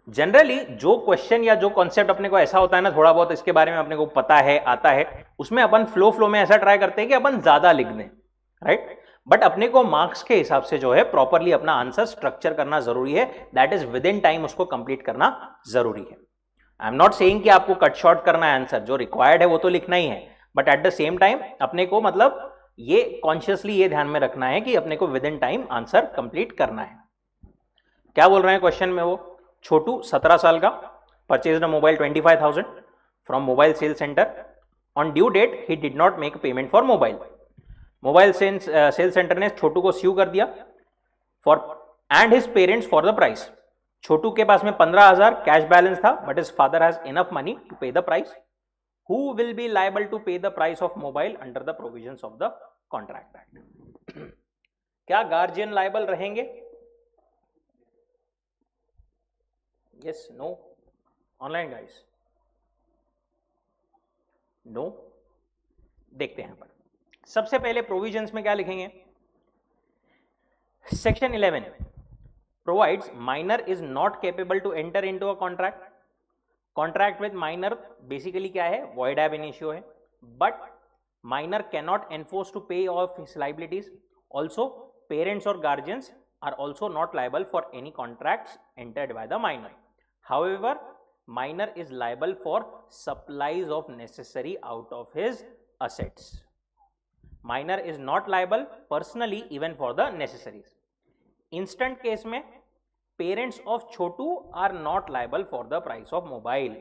[SPEAKER 1] जनरली जो क्वेश्चन या जो कॉन्सेप्ट अपने को ऐसा होता है ना, थोड़ा बहुत इसके बारे में अपने को पता है, आता है, उसमें अपन फ्लो में ऐसा ट्राई करते हैं कि अपन ज्यादा लिख दें, राइट। बट अपने को मार्क्स के हिसाब से जो है प्रॉपरली अपना आंसर स्ट्रक्चर करना जरूरी है, that is with in time उसको कंप्लीट करना जरूरी है। आई एम नॉट सेइंग कि आपको कट शॉर्ट करना है आंसर, जो रिक्वायर्ड है वो तो लिखना ही है, but at the same time अपने को मतलब ये कॉन्शियसली ये ध्यान में रखना है कि अपने को with in time answer complete करना है। क्या बोल रहे हैं क्वेश्चन में वो? छोटू 17 साल का, purchased a mobile 25,000 from mobile sale centre. On due date he did not make payment for mobile. Mobile sale centre ने छोटू को स्यू कर दिया for and his parents for the price. Chhotu के पास में 15,000 कैश बैलेंस था, but his father has enough money to pay the price. Who will be liable to pay the price of mobile under the provisions of the contract act? क्या गार्जियन लायबल रहेंगे? Yes, no? Online guys no? देखते हैं पर सबसे पहले प्रोविजंस में क्या लिखेंगे? Section 11 provides minor is not capable to enter into a contract. Contract with minor basically क्या है? वॉइड एब इनिशियो है, but minor can not enforce to pay off his liabilities. Also parents और guardians are also not liable for any contracts entered by the minor. However minor is liable for supplies of necessary out of his assets. Minor is not liable personally even for the necessaries. Instant case में parents of Chhotu are not liable for the price of mobile.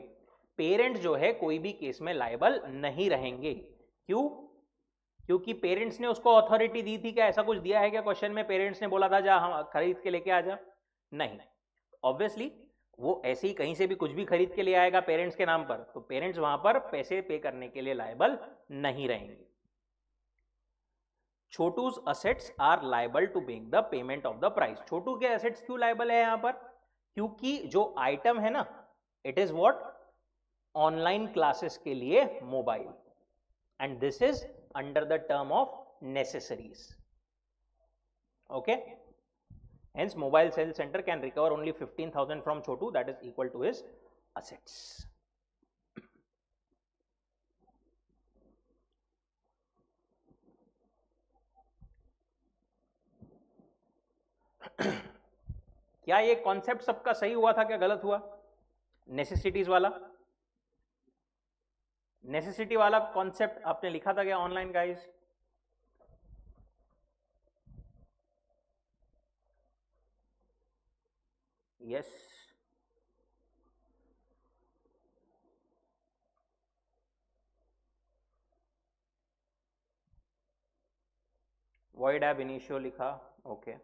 [SPEAKER 1] Parents जो है कोई भी केस में liable नहीं रहेंगे। क्यों? क्योंकि पेरेंट्स ने उसको अथॉरिटी दी थी क्या? ऐसा कुछ दिया है क्या क्वेश्चन में? पेरेंट्स ने बोला था जा हम खरीद के लेके आ जा? नहीं। ऑब्वियसली वो ऐसे ही कहीं से भी कुछ भी खरीद के ले आएगा पेरेंट्स के नाम पर, तो पेरेंट्स वहां पर पैसे पे करने के लिए लायबल नहीं रहेंगे। Chhotu's assets are liable to make the payment of the price. Chhotu के असेट्स क्यों लायबल है यहां पर? क्योंकि जो आइटम है ना, it is what? Online classes के लिए mobile, and this is under the term of necessaries. Okay, hence mobile sales center can recover only 15,000 from Chotu, that is equal to his assets. क्या ये कॉन्सेप्ट सबका सही हुआ था क्या गलत हुआ? नेसेसिटीज वाला, नेसेसिटी वाला कॉन्सेप्ट आपने लिखा था क्या online guys? Yes, void ab initio लिखा। ओके,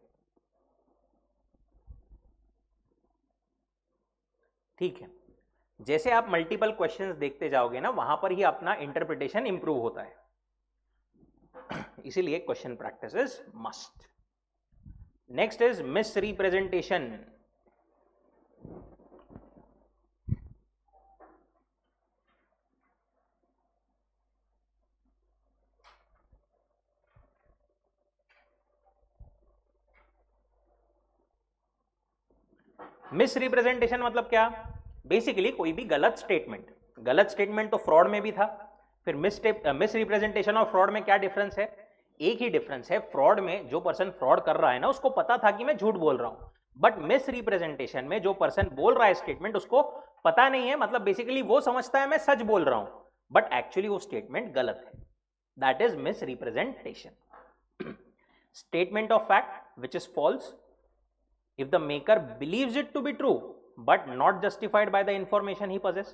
[SPEAKER 1] ठीक है। जैसे आप मल्टीपल क्वेश्चंस देखते जाओगे ना, वहां पर ही अपना इंटरप्रिटेशन इंप्रूव होता है, इसीलिए question practice is must. Next is miss representation. Miss representation मतलब क्या? बेसिकली कोई भी गलत स्टेटमेंट तो फ्रॉड में भी था, फिर मिस रिप्रेजेंटेशन और फ्रॉड में क्या डिफरेंस है? एक ही डिफरेंस है, फ्रॉड में जो पर्सन फ्रॉड कर रहा है ना उसको पता था कि मैं झूठ बोल रहा हूं, बट मिस रिप्रेजेंटेशन में जो पर्सन बोल रहा है स्टेटमेंट उसको पता नहीं है, मतलब बेसिकली वो समझता है मैं सच बोल रहा हूं बट एक्चुअली वो स्टेटमेंट गलत है, that is misrepresentation. Statement of fact which is false if the maker believes it to be true but not justified by the information he possess,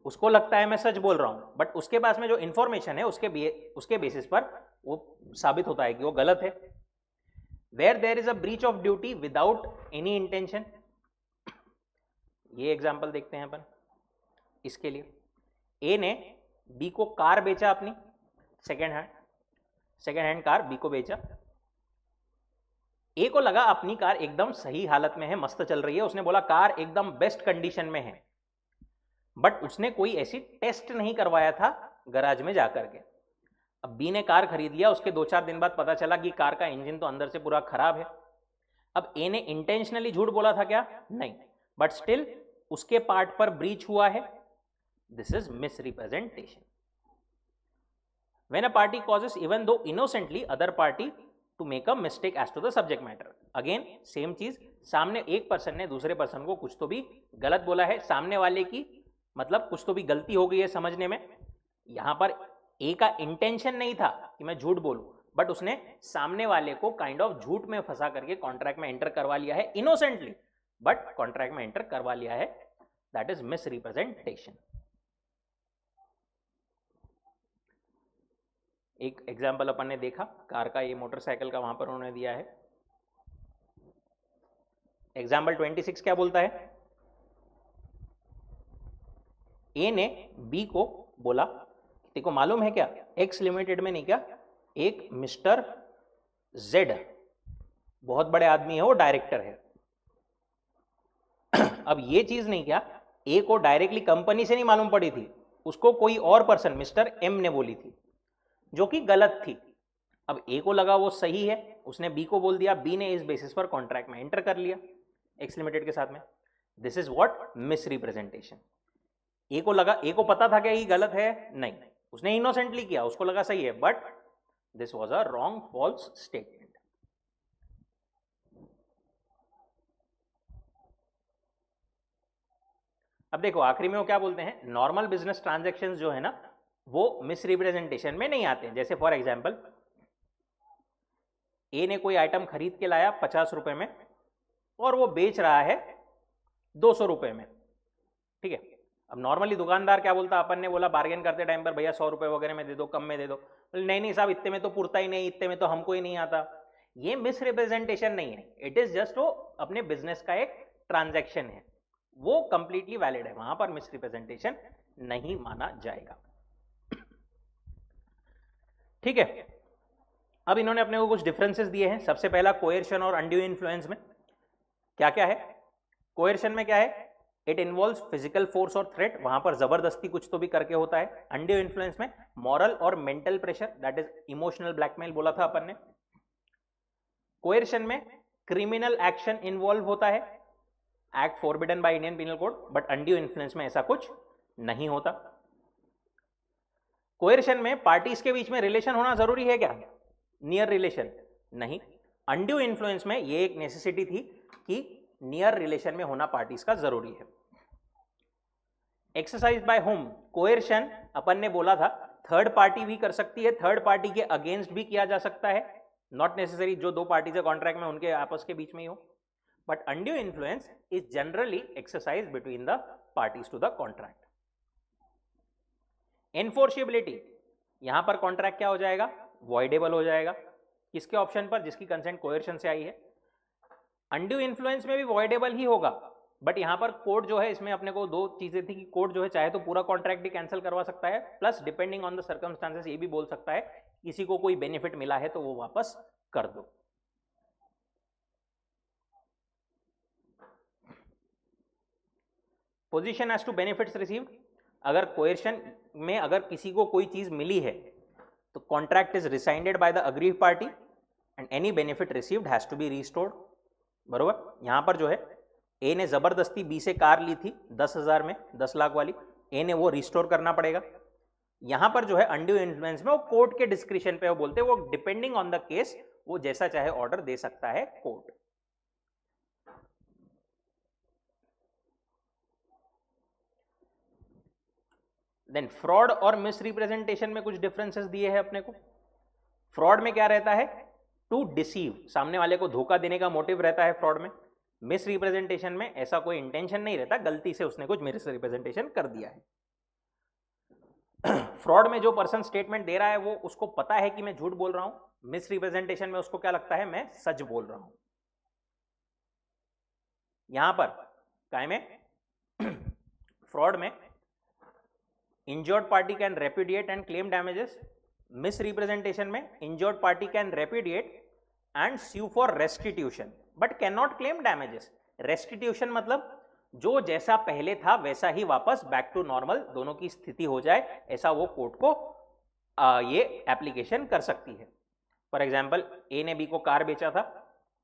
[SPEAKER 1] उसको लगता है मैं सच बोल रहा हूं बट उसके पास में जो इंफॉर्मेशन है उसके बेसिस पर वो साबित होता है कि वो गलत है। where there is a breach of duty without any intention, ये एग्जांपल देखते हैं अपन इसके लिए। ए ने बी को कार बेचा अपनी सेकेंड हैंड कार बी को बेचा। ए को लगा अपनी कार एकदम सही हालत में है, मस्त चल रही है, उसने बोला कार एकदम बेस्ट कंडीशन में है, बट उसने कोई ऐसी टेस्ट नहीं करवाया था गराज में जाकर के। अब बी ने कार खरीद लिया, उसके 2-4 दिन बाद पता चला कि कार का इंजन तो अंदर से पूरा खराब है। अब ए ने इंटेंशनली झूठ बोला था क्या? नहीं, बट स्टिल उसके पार्ट पर ब्रीच हुआ है, this is misrepresentation. When a party causes even though innocently other party to make a mistake as to the subject matter, again same चीज, सामने एक पर्सन ने दूसरे पर्सन को कुछ तो भी गलत बोला है, सामने वाले की मतलब कुछ तो भी गलती हो गई है समझने में। यहां पर ए का इंटेंशन नहीं था कि मैं झूठ बोलूं, बट उसने सामने वाले को काइंड ऑफ झूठ में फंसा करके कॉन्ट्रैक्ट में एंटर करवा लिया है इनोसेंटली, बट कॉन्ट्रैक्ट में एंटर करवा लिया है, दैट इज मिसरिप्रेजेंटेशन। एक एग्जाम्पल अपन ने देखा कार का, ये मोटरसाइकिल का, वहां पर उन्होंने दिया है एग्जाम्पल 26 क्या बोलता है? ए ने बी को बोला देखो मालूम है क्या, एक्स लिमिटेड में नहीं क्या एक मिस्टर जेड बहुत बड़े आदमी है, वो डायरेक्टर है। अब ये चीज नहीं क्या ए को डायरेक्टली कंपनी से नहीं मालूम पड़ी थी, उसको कोई और पर्सन मिस्टर एम ने बोली थी जो कि गलत थी। अब ए को लगा वो सही है, उसने बी को बोल दिया, बी ने इस बेसिस पर कॉन्ट्रैक्ट में एंटर कर लिया एक्स लिमिटेड के साथ में, दिस इज व्हाट मिसरिप्रेजेंटेशन। ए को लगा, ए को पता था क्या ये गलत है? नहीं, उसने इनोसेंटली किया, उसको लगा सही है, but this was a wrong false statement. अब देखो आखिरी में वो क्या बोलते हैं, नॉर्मल बिजनेस ट्रांजैक्शंस जो है ना वो मिसरिप्रेजेंटेशन में नहीं आते हैं। जैसे फॉर एग्जांपल ए ने कोई आइटम खरीद के लाया 50 रुपए में और वो बेच रहा है 200 रुपए में, ठीक है। अब नॉर्मली दुकानदार क्या बोलता, अपन ने बोला बार्गेन करते टाइम पर भैया 100 रुपए वगैरह में दे दो, कम में दे दो, नहीं साहब इतने में तो पुरता ही नहीं, इतने में तो हमको ही नहीं आता। ये मिसरिप्रेजेंटेशन नहीं है, इट इज जस्ट वो अपने बिजनेस का एक ट्रांजैक्शन है, वो कंप्लीटली वैलिड है, वहां पर मिसरिप्रेजेंटेशन नहीं माना जाएगा, ठीक है। अब इन्होंने अपने को कुछ डिफरेंसेस दिए हैं। सबसे पहला कोएर्शन और अनड्यू इन्फ्लुएंस में क्या क्या है? कोएर्शन में क्या है, इट इन्वॉल्व्स फिजिकल फोर्स और थ्रेट, वहां पर जबरदस्ती कुछ तो भी करके होता है। अनड्यू इन्फ्लुएंस में मॉरल और mental pressure, that is emotional blackmail बोला था अपन ने। कोएर्शन में क्रिमिनल एक्शन इन्वॉल्व होता है, act forbidden by Indian penal code, but undue influence में ऐसा कुछ नहीं होता। कोएर्शन में पार्टीज के बीच में रिलेशन होना जरूरी है क्या? नियर रिलेशन नहीं। अनड्यू इन्फ्लुएंस में ये एक नेसेसिटी थी कि नियर रिलेशन में होना पार्टीज का जरूरी है। एक्सरसाइज बाय होम, कोएर्शन अपन ने बोला था थर्ड पार्टी भी कर सकती है, थर्ड पार्टी के अगेंस्ट भी किया जा सकता है, नॉट नेसेसरी जो दो पार्टीज है कॉन्ट्रैक्ट में उनके आपस के बीच में ही हो, but undue influence is generally exercise between the parties to the contract. Enforceability, यहां पर कॉन्ट्रैक्ट क्या हो जाएगा? वॉइडेबल हो जाएगा। किसके ऑप्शन पर? जिसकी कंसेंट कोएर्शन से आई है। अनड्यू इन्फ्लुएंस में भी वॉइडेबल ही होगा, बट यहां पर कोर्ट जो है, इसमें अपने को दो चीजें थी कि कोर्ट जो है चाहे तो पूरा कॉन्ट्रैक्ट भी कैंसिल करवा सकता है, plus depending on the circumstances ये भी बोल सकता है किसी को कोई बेनिफिट मिला है तो वो वापस कर दो। Position as to benefits received, अगर कोएर्शन में अगर किसी को कोई चीज मिली है तो contract is rescinded by the aggrieved party and any benefit received has to be restored, बरोबर। यहां पर जो है ए ने जबरदस्ती बी से कार ली थी 10,000 में, 10 लाख वाली, ए ने वो रिस्टोर करना पड़ेगा। यहां पर जो है अनड्यू इन्फ्लुएंस में वो कोर्ट के डिस्क्रिप्शन पे वो बोलते हैं, वो डिपेंडिंग ऑन द केस वो जैसा चाहे ऑर्डर दे सकता है कोर्ट। देन फ्रॉड और मिसरिप्रेजेंटेशन में कुछ डिफरेंसेस दिए हैं अपने को। फ्रॉड में क्या रहता है, टू डिसीव, सामने वाले को धोखा देने का मोटिव रहता है फ्रॉड में। मिसरिप्रेजेंटेशन में ऐसा कोई इंटेंशन नहीं रहता, गलती से उसने कुछ मिसरिप्रेजेंटेशन कर दिया है। फ्रॉड में जो पर्सन स्टेटमेंट दे रहा है वो उसको पता है कि मैं झूठ बोल रहा हूं, मिसरिप्रेजेंटेशन में उसको क्या लगता है मैं सच बोल रहा हूं। यहां पर काय में फ्रॉड में injured party can repudiate and claim damages, misrepresentation में injured party can repudiate and sue for restitution but can not claim damages. Restitution मतलब जो जैसा पहले था वैसा ही वापस बैक टू नॉर्मल दोनों की स्थिति हो जाए, ऐसा वो कोर्ट को ये एप्लीकेशन कर सकती है। फॉर एग्जाम्पल ए ने बी को कार बेचा था,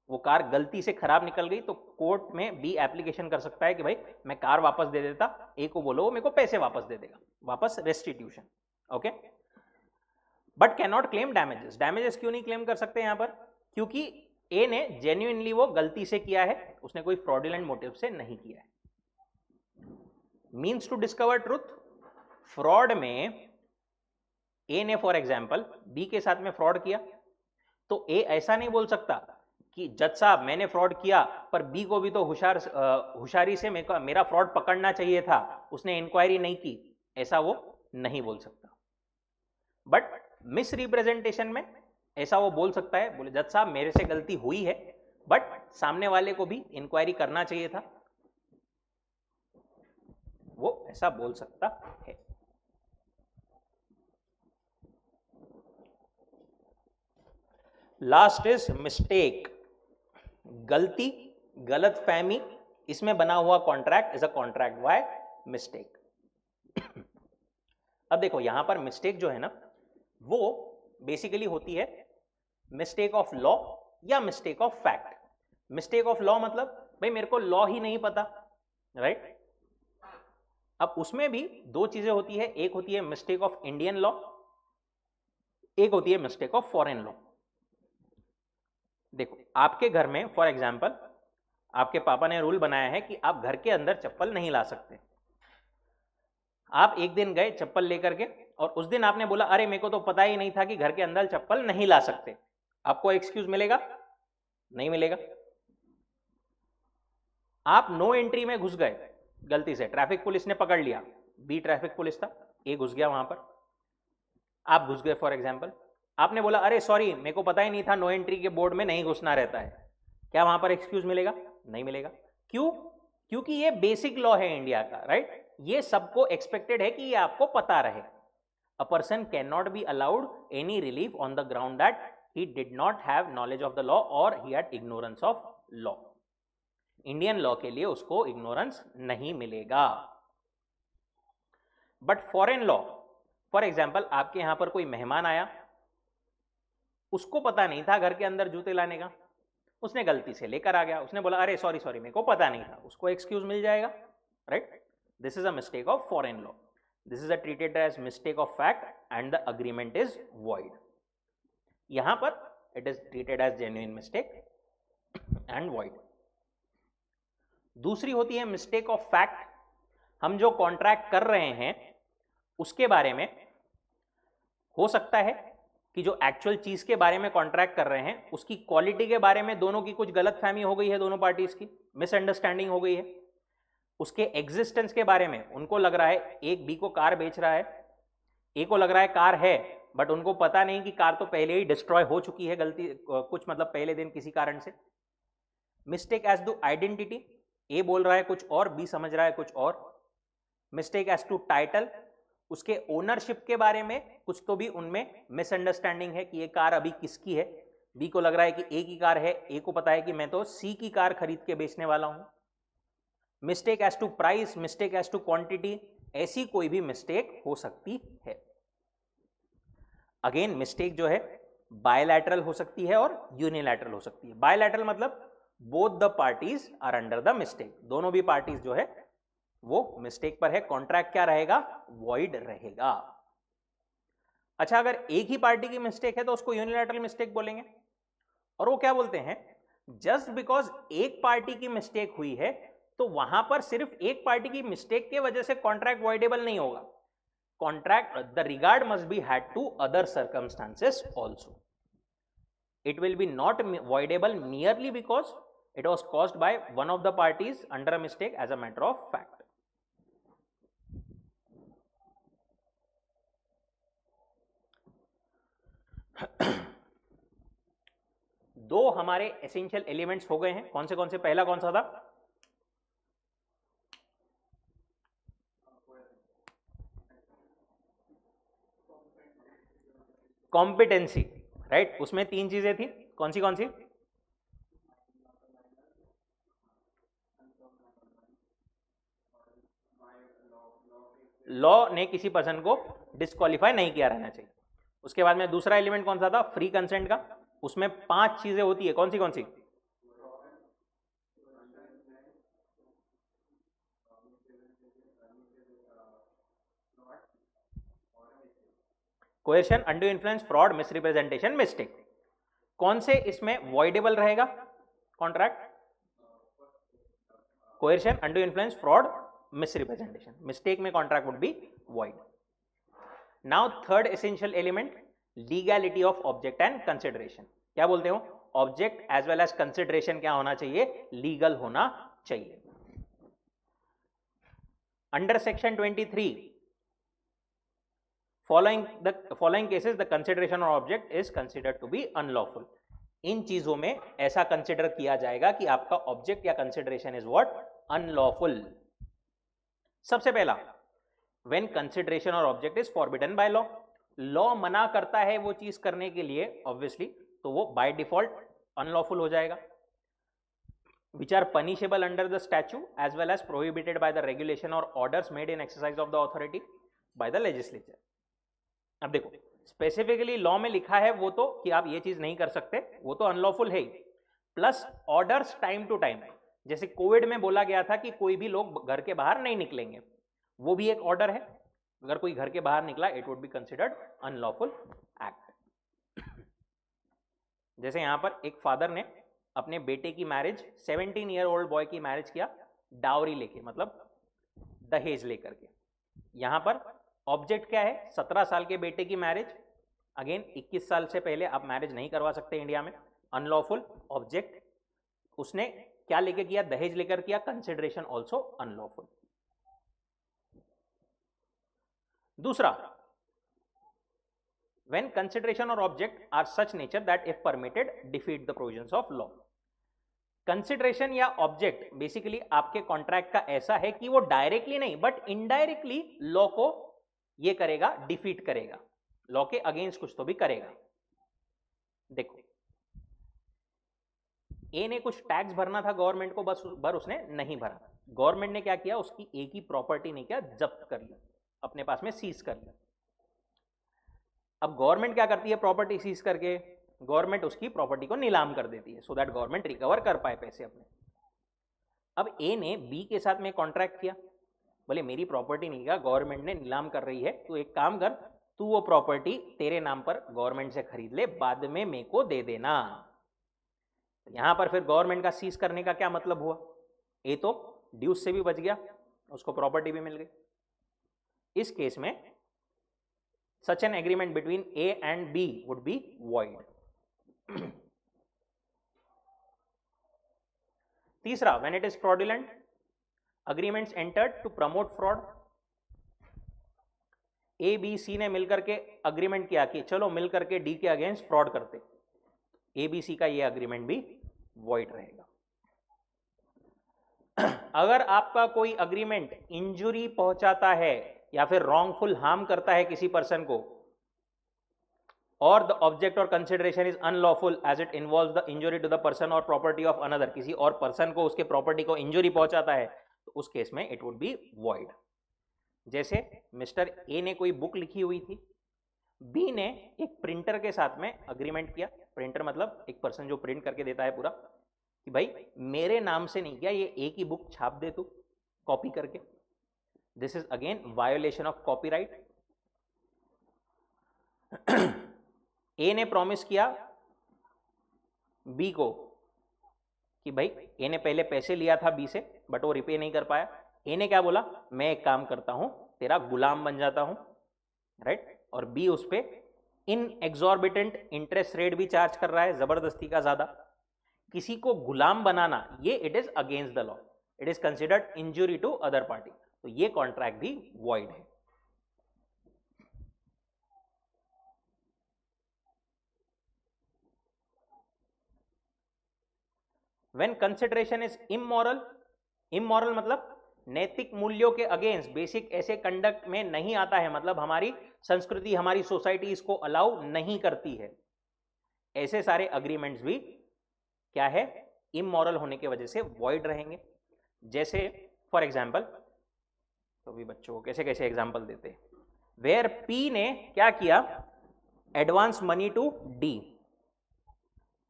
[SPEAKER 1] वो कार गलती से खराब निकल गई, तो कोर्ट में बी एप्लीकेशन कर सकता है कि भाई मैं कार वापस दे देता, ए को बोलो वो मेरे को पैसे वापस दे देगा, वापस restitution. Okay, but can not claim damages. Damages क्यों नहीं क्लेम कर सकते यहां पर, क्योंकि ए ने जेन्युइनली वो गलती से किया है, उसने कोई फ्रॉडुलेंट मोटिव से नहीं किया है। Means to discover truth, fraud में ए ने फॉर एग्जाम्पल बी के साथ में फ्रॉड किया, तो ए ऐसा नहीं बोल सकता कि जज साहब मैंने फ्रॉड किया पर बी को भी तो होशियारी से मेरा फ्रॉड पकड़ना चाहिए था, उसने इंक्वायरी नहीं की, ऐसा वो नहीं बोल सकता। बट मिसरिप्रेजेंटेशन में ऐसा वो बोल सकता है, बोले जज साहब मेरे से गलती हुई है बट सामने वाले को भी इंक्वायरी करना चाहिए था, वो ऐसा बोल सकता है। लास्ट इज मिस्टेक, गलती, गलत फहमी, इसमें बना हुआ contract is a contract by mistake. अब देखो यहां पर मिस्टेक जो है ना वो बेसिकली होती है मिस्टेक ऑफ लॉ या mistake of fact. Mistake of law मतलब भाई मेरे को लॉ ही नहीं पता, राइट? अब उसमें भी दो चीजें होती है, एक होती है मिस्टेक ऑफ इंडियन लॉ, एक होती है मिस्टेक ऑफ फॉरेन लॉ। देखो आपके घर में फॉर एग्जाम्पल आपके पापा ने रूल बनाया है कि आप घर के अंदर चप्पल नहीं ला सकते। आप एक दिन गए चप्पल लेकर के और उस दिन आपने बोला अरे मेरे को तो पता ही नहीं था कि घर के अंदर चप्पल नहीं ला सकते, आपको एक्सक्यूज मिलेगा? नहीं मिलेगा। आप नो एंट्री में घुस गए गलती से, ट्रैफिक पुलिस ने पकड़ लिया, बी ट्रैफिक पुलिस था, ए घुस गया वहां पर, आप घुस गए फॉर एग्जाम्पल, आपने बोला अरे सॉरी मेरे को पता ही नहीं था नो एंट्री के बोर्ड में नहीं घुसना रहता है, क्या वहां पर एक्सक्यूज मिलेगा? नहीं मिलेगा। क्यों? क्योंकि ये बेसिक लॉ है इंडिया का, राइट? ये सबको एक्सपेक्टेड है कि ये आपको पता रहे। A person can not be allowed any relief on the ground that he did not have knowledge of the law or he had ignorance of law। Indian law के लिए उसको इग्नोरेंस नहीं मिलेगा। But foreign law, for example आपके यहां पर कोई मेहमान आया, उसको पता नहीं था घर के अंदर जूते लाने का, उसने गलती से लेकर आ गया, उसने बोला अरे सॉरी सॉरी मेरे को पता नहीं था, उसको एक्सक्यूज मिल जाएगा, right? This is a mistake of foreign law. This is a treated as mistake of fact and the agreement is void. यहां पर it is treated as genuine mistake and void. दूसरी होती है मिस्टेक ऑफ फैक्ट। हम जो कॉन्ट्रैक्ट कर रहे हैं उसके बारे में हो सकता है कि जो एक्चुअल चीज के बारे में कॉन्ट्रैक्ट कर रहे हैं उसकी क्वालिटी के बारे में दोनों की कुछ गलतफहमी हो गई है, दोनों पार्टीज की मिसअंडरस्टैंडिंग हो गई है। उसके एग्जिस्टेंस के बारे में उनको लग रहा है, एक बी को कार बेच रहा है, ए को लग रहा है कार है, बट उनको पता नहीं कि कार तो पहले ही डिस्ट्रॉय हो चुकी है, गलती कुछ मतलब पहले दिन किसी कारण से। मिस्टेक एज टू आइडेंटिटी, ए बोल रहा है कुछ और, बी समझ रहा है कुछ और। मिस्टेक एज टू टाइटल, उसके ओनरशिप के बारे में कुछ तो भी उनमें मिसअंडरस्टैंडिंग है कि ये कार अभी किसकी है। बी को लग रहा है कि ए की कार है, ए को पता है कि मैं तो सी की कार खरीद के बेचने वाला हूं। Mistake as to price, mistake as to quantity, ऐसी कोई भी मिस्टेक हो सकती है। अगेन मिस्टेक जो है बायलैटरल हो सकती है और यूनिलैटरल हो सकती है। बायलैटरल मतलब both the parties are under the mistake, दोनों भी पार्टीज जो है वो मिस्टेक पर है, कॉन्ट्रैक्ट क्या रहेगा? वॉइड रहेगा। अच्छा, अगर एक ही पार्टी की मिस्टेक है तो उसको यूनिलैटरल मिस्टेक बोलेंगे। और वो क्या बोलते हैं, जस्ट बिकॉज एक पार्टी की मिस्टेक हुई है तो वहां पर सिर्फ एक पार्टी की मिस्टेक के वजह से कॉन्ट्रैक्ट वॉइडेबल नहीं होगा। Contract, the regard must be had to other circumstances also. It will be not voidable merely because it was caused by one of the parties under a mistake as a matter of fact. दो हमारे एसेंशियल एलिमेंट्स हो गए हैं, कौन से पहला कौन सा था, कॉम्पिटेंसी, राइट। उसमें तीन चीजें थी, कौन सी, लॉ ने किसी पर्सन को डिस्क्वालीफाई नहीं किया रहना चाहिए। उसके बाद में दूसरा एलिमेंट कौन सा था, फ्री कंसेंट का। उसमें 5 चीजें होती है, कौन सी, coercion, undue influence, fraud, misrepresentation, mistake. कौन से इसमें वॉइडेबल रहेगा contract, coercion, undue influence, fraud, misrepresentation, mistake में contract would be void. Now third essential element, legality of object and consideration. क्या बोलते हो, object as well as consideration क्या होना चाहिए, लीगल होना चाहिए। Under section 23 following cases the consideration or object is considered to be unlawful। इन चीजों में ऐसा कंसिडर किया जाएगा कि आपका ऑब्जेक्ट या कंसिडरेशन इज व्हाट, अनलॉफुल। सबसे पहला, व्हेन कंसिडरेशन और object is forbidden by law. Law मना करता है वो चीज करने के लिए ऑब्वियसली, तो वो बाय डिफॉल्ट अनलॉफुल हो जाएगा। which are punishable under the statute as well as prohibited by the regulation or orders made in exercise of the authority by the legislature। अब देखो, स्पेसिफिकली लॉ में लिखा है वो तो कि आप ये चीज नहीं कर सकते, वो तो अनलॉफुल है ही, plus orders time to time. जैसे कोविड में बोला गया था कि कोई भी लोग घर के बाहर नहीं निकलेंगे, वो भी एक ऑर्डर है। अगर कोई घर के बाहर निकला, it would be considered unlawful act. जैसे यहां पर एक फादर ने अपने बेटे की मैरिज, 17 ईयर ओल्ड बॉय की मैरिज किया डावरी लेके, मतलब दहेज लेकर के। यहां पर ऑब्जेक्ट क्या है, 17 साल के बेटे की मैरिज। अगेन 21 साल से पहले आप मैरिज नहीं करवा सकते इंडिया में, अनलॉफुल। ऑब्जेक्ट उसने क्या लेके किया, दहेज लेकर किया, कंसिडरेशन ऑल्सो अनलॉफुल। दूसरा, when consideration or object are such nature that if permitted defeat the provisions of law। Consideration या ऑब्जेक्ट बेसिकली आपके कॉन्ट्रैक्ट का ऐसा है कि वो डायरेक्टली नहीं बट इनडायरेक्टली लॉ को ये करेगा, डिफीट करेगा, लॉ के अगेंस्ट कुछ तो भी करेगा। देखो, ए ने कुछ टैक्स भरना था गवर्नमेंट को, बस उसने नहीं भरा। गवर्नमेंट ने क्या किया, उसकी एक ही प्रॉपर्टी नहीं किया, जब्त कर लिया, अपने पास में सीज कर लिया। अब गवर्नमेंट क्या करती है, प्रॉपर्टी सीज करके गवर्नमेंट उसकी प्रॉपर्टी को नीलाम कर देती है, सो दैट गवर्नमेंट रिकवर कर पाए पैसे अपने। अब ए ने बी के साथ में कॉन्ट्रैक्ट किया, बोले मेरी प्रॉपर्टी नहीं का, गवर्नमेंट ने नीलाम कर रही है, तो एक काम कर, तू वो प्रॉपर्टी तेरे नाम पर गवर्नमेंट से खरीद ले, बाद में मेरे को दे देना। यहां पर फिर गवर्नमेंट का सीज करने का क्या मतलब हुआ, ए तो ड्यूस से भी बच गया, उसको प्रॉपर्टी भी मिल गई। इस केस में such an agreement between A and B would be void। तीसरा, when it is fraudulent, agreements entered to promote fraud। A, B, C ने मिलकर के अग्रीमेंट किया कि चलो मिलकर के D के अगेंस्ट फ्रॉड करते, A, B, C का ये अग्रीमेंट भी void रहेगा। अगर आपका कोई अग्रीमेंट इंजुरी पहुंचाता है या फिर रॉन्गफुल हार्म करता है किसी पर्सन को, और द ऑब्जेक्ट और consideration is unlawful as it involves the injury to the person और प्रॉपर्टी ऑफ अनदर, किसी और पर्सन को उसके प्रॉपर्टी को इंजुरी पहुंचाता है, तो उस केस में इट वुड बी वॉइड। जैसे मिस्टर ए ने कोई बुक लिखी हुई थी, बी ने एक प्रिंटर के साथ में अग्रीमेंट किया, प्रिंटर मतलब एक पर्सन जो प्रिंट करके देता है पूरा, कि भाई मेरे नाम से नहीं किया, ये ए की बुक छाप दे तू कॉपी करके। This is again violation of copyright. A ने प्रॉमिस किया बी को कि भाई ए ने पहले पैसे लिया था बी से बट वो रिपे नहीं कर पाया। ए ने क्या बोला, मैं एक काम करता हूं, तेरा गुलाम बन जाता हूं, राइट। और बी उस पे इन एग्जॉर्बिटेंट इंटरेस्ट रेट भी चार्ज कर रहा है, जबरदस्ती का ज्यादा। किसी को गुलाम बनाना ये it is against the law, it is considered injury to other party, तो ये कॉन्ट्रैक्ट भी वॉइड है। When consideration is immoral, immoral मतलब नैतिक मूल्यों के अगेंस्ट, बेसिक ऐसे कंडक्ट में नहीं आता है, मतलब हमारी संस्कृति हमारी सोसाइटी इसको अलाउ नहीं करती है, ऐसे सारे अग्रीमेंट्स भी क्या है, इमोरल होने की वजह से वॉइड रहेंगे। जैसे फॉर एग्जाम्पल, तो भी बच्चों को कैसे कैसे एग्जाम्पल देते हैं, वेयर पी ने क्या किया, advance money to D,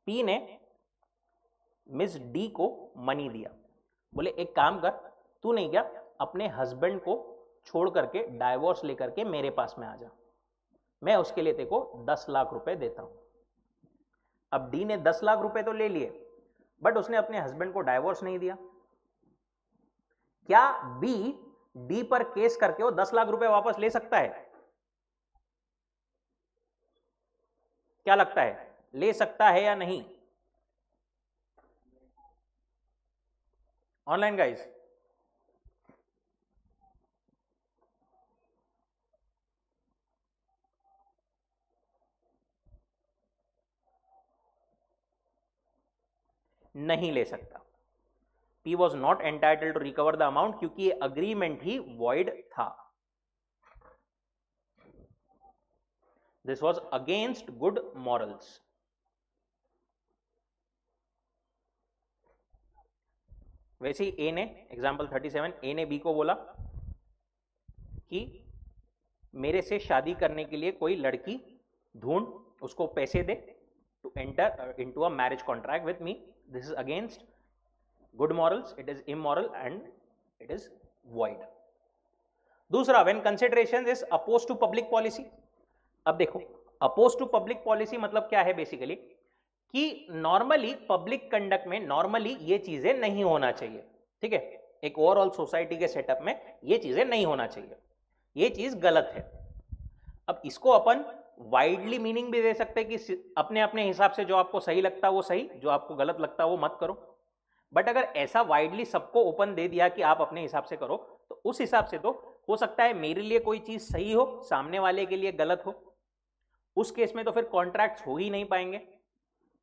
[SPEAKER 1] P ने मिस डी को मनी दिया, बोले एक काम कर, तू नहीं क्या अपने हस्बैंड को छोड़ करके डाइवोर्स लेकर के मेरे पास में आ जा, मैं उसके लिए तेरे को 10 लाख रुपए देता हूं। अब डी ने 10 लाख रुपए तो ले लिए बट उसने अपने हस्बैंड को डाइवोर्स नहीं दिया। क्या बी डी पर केस करके वो 10 लाख रुपए वापस ले सकता है? क्या लगता है, ले सकता है या नहीं? ऑनलाइन गाइस, नहीं ले सकता। P was not entitled to recover the amount क्योंकि ये अग्रीमेंट ही void था। This was against good morals. वैसे ही A ने एग्जाम्पल 37, A ने B को बोला कि मेरे से शादी करने के लिए कोई लड़की ढूंढ, उसको पैसे दे to enter into a marriage contract with me. This is against good morals, it is immoral and it is void. दूसरा, when consideration is oppose to public policy. अब देखो, अपोज टू पब्लिक पॉलिसी मतलब क्या है बेसिकली, कि नॉर्मली पब्लिक कंडक्ट में नॉर्मली ये चीजें नहीं होना चाहिए, ठीक है, एक ओवरऑल सोसाइटी के सेटअप में ये चीजें नहीं होना चाहिए, ये चीज गलत है। अब इसको अपन वाइडली मीनिंग भी दे सकते हैं कि अपने अपने हिसाब से जो आपको सही लगता है वो सही, जो आपको गलत लगता है वो मत करो। बट अगर ऐसा वाइडली सबको ओपन दे दिया कि आप अपने हिसाब से करो, तो उस हिसाब से तो हो सकता है मेरे लिए कोई चीज सही हो, सामने वाले के लिए गलत हो, उस केस में तो फिर कॉन्ट्रैक्ट्स हो ही नहीं पाएंगे।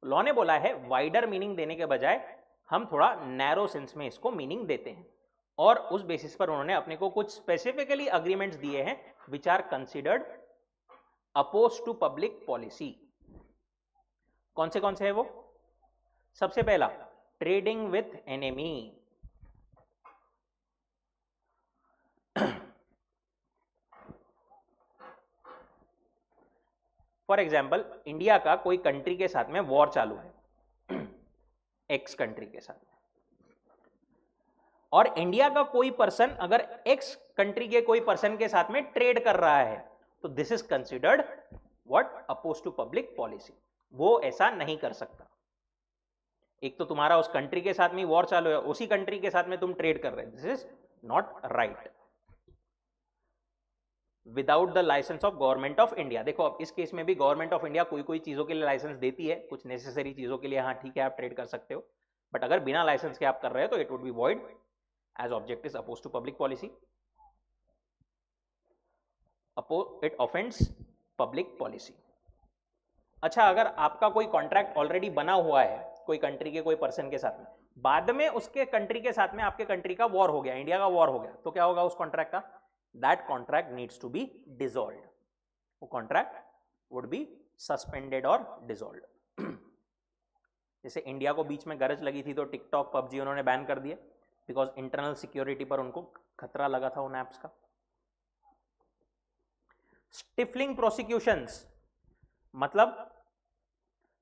[SPEAKER 1] लॉ ने बोला है वाइडर मीनिंग देने के बजाय हम थोड़ा नैरो सेंस में इसको मीनिंग देते हैं, और उस बेसिस पर उन्होंने अपने को कुछ स्पेसिफिकली अग्रीमेंट्स दिए हैं which are considered oppose to public policy. कौन से है वो? सबसे पहला, trading with enemy. For example, India का कोई कंट्री के साथ में वॉर चालू है एक्स कंट्री के साथ में, और इंडिया का कोई पर्सन अगर एक्स कंट्री के कोई पर्सन के साथ में ट्रेड कर रहा है, तो this is considered what, oppose to public policy. वो ऐसा नहीं कर सकता। एक तो तुम्हारा उस कंट्री के साथ में वॉर चालू है, उसी कंट्री के साथ में तुम ट्रेड कर रहे हैं, this is not right without the licence of government of India. देखो, अब इस केस में भी गवर्नमेंट ऑफ इंडिया कोई कोई चीजों के लिए लाइसेंस देती है, कुछ नेसेसरी चीजों के लिए हाँ ठीक है आप ट्रेड कर सकते हो, बट अगर बिना लाइसेंस के आप कर रहे हो तो it would be void as object is oppose to public policy, it offends public policy. अच्छा, अगर आपका कोई कॉन्ट्रैक्ट ऑलरेडी बना हुआ है कोई कंट्री के कोई पर्सन के साथ में, बाद में उसके कंट्री के साथ में आपके कंट्री का वॉर हो गया, इंडिया का वॉर हो गया, तो क्या होगा उस कॉन्ट्रैक्ट का? That contract needs to be dissolved, वो कॉन्ट्रैक्ट वुड बी सस्पेंडेड और डिसॉल्व्ड। जैसे इंडिया को बीच में गरज लगी थी तो टिकटॉक पबजी उन्होंने बैन कर दिया, बिकॉज इंटरनल सिक्योरिटी पर उनको खतरा लगा था उन ऐप्स का। स्टिफलिंग प्रोसिक्यूशंस मतलब,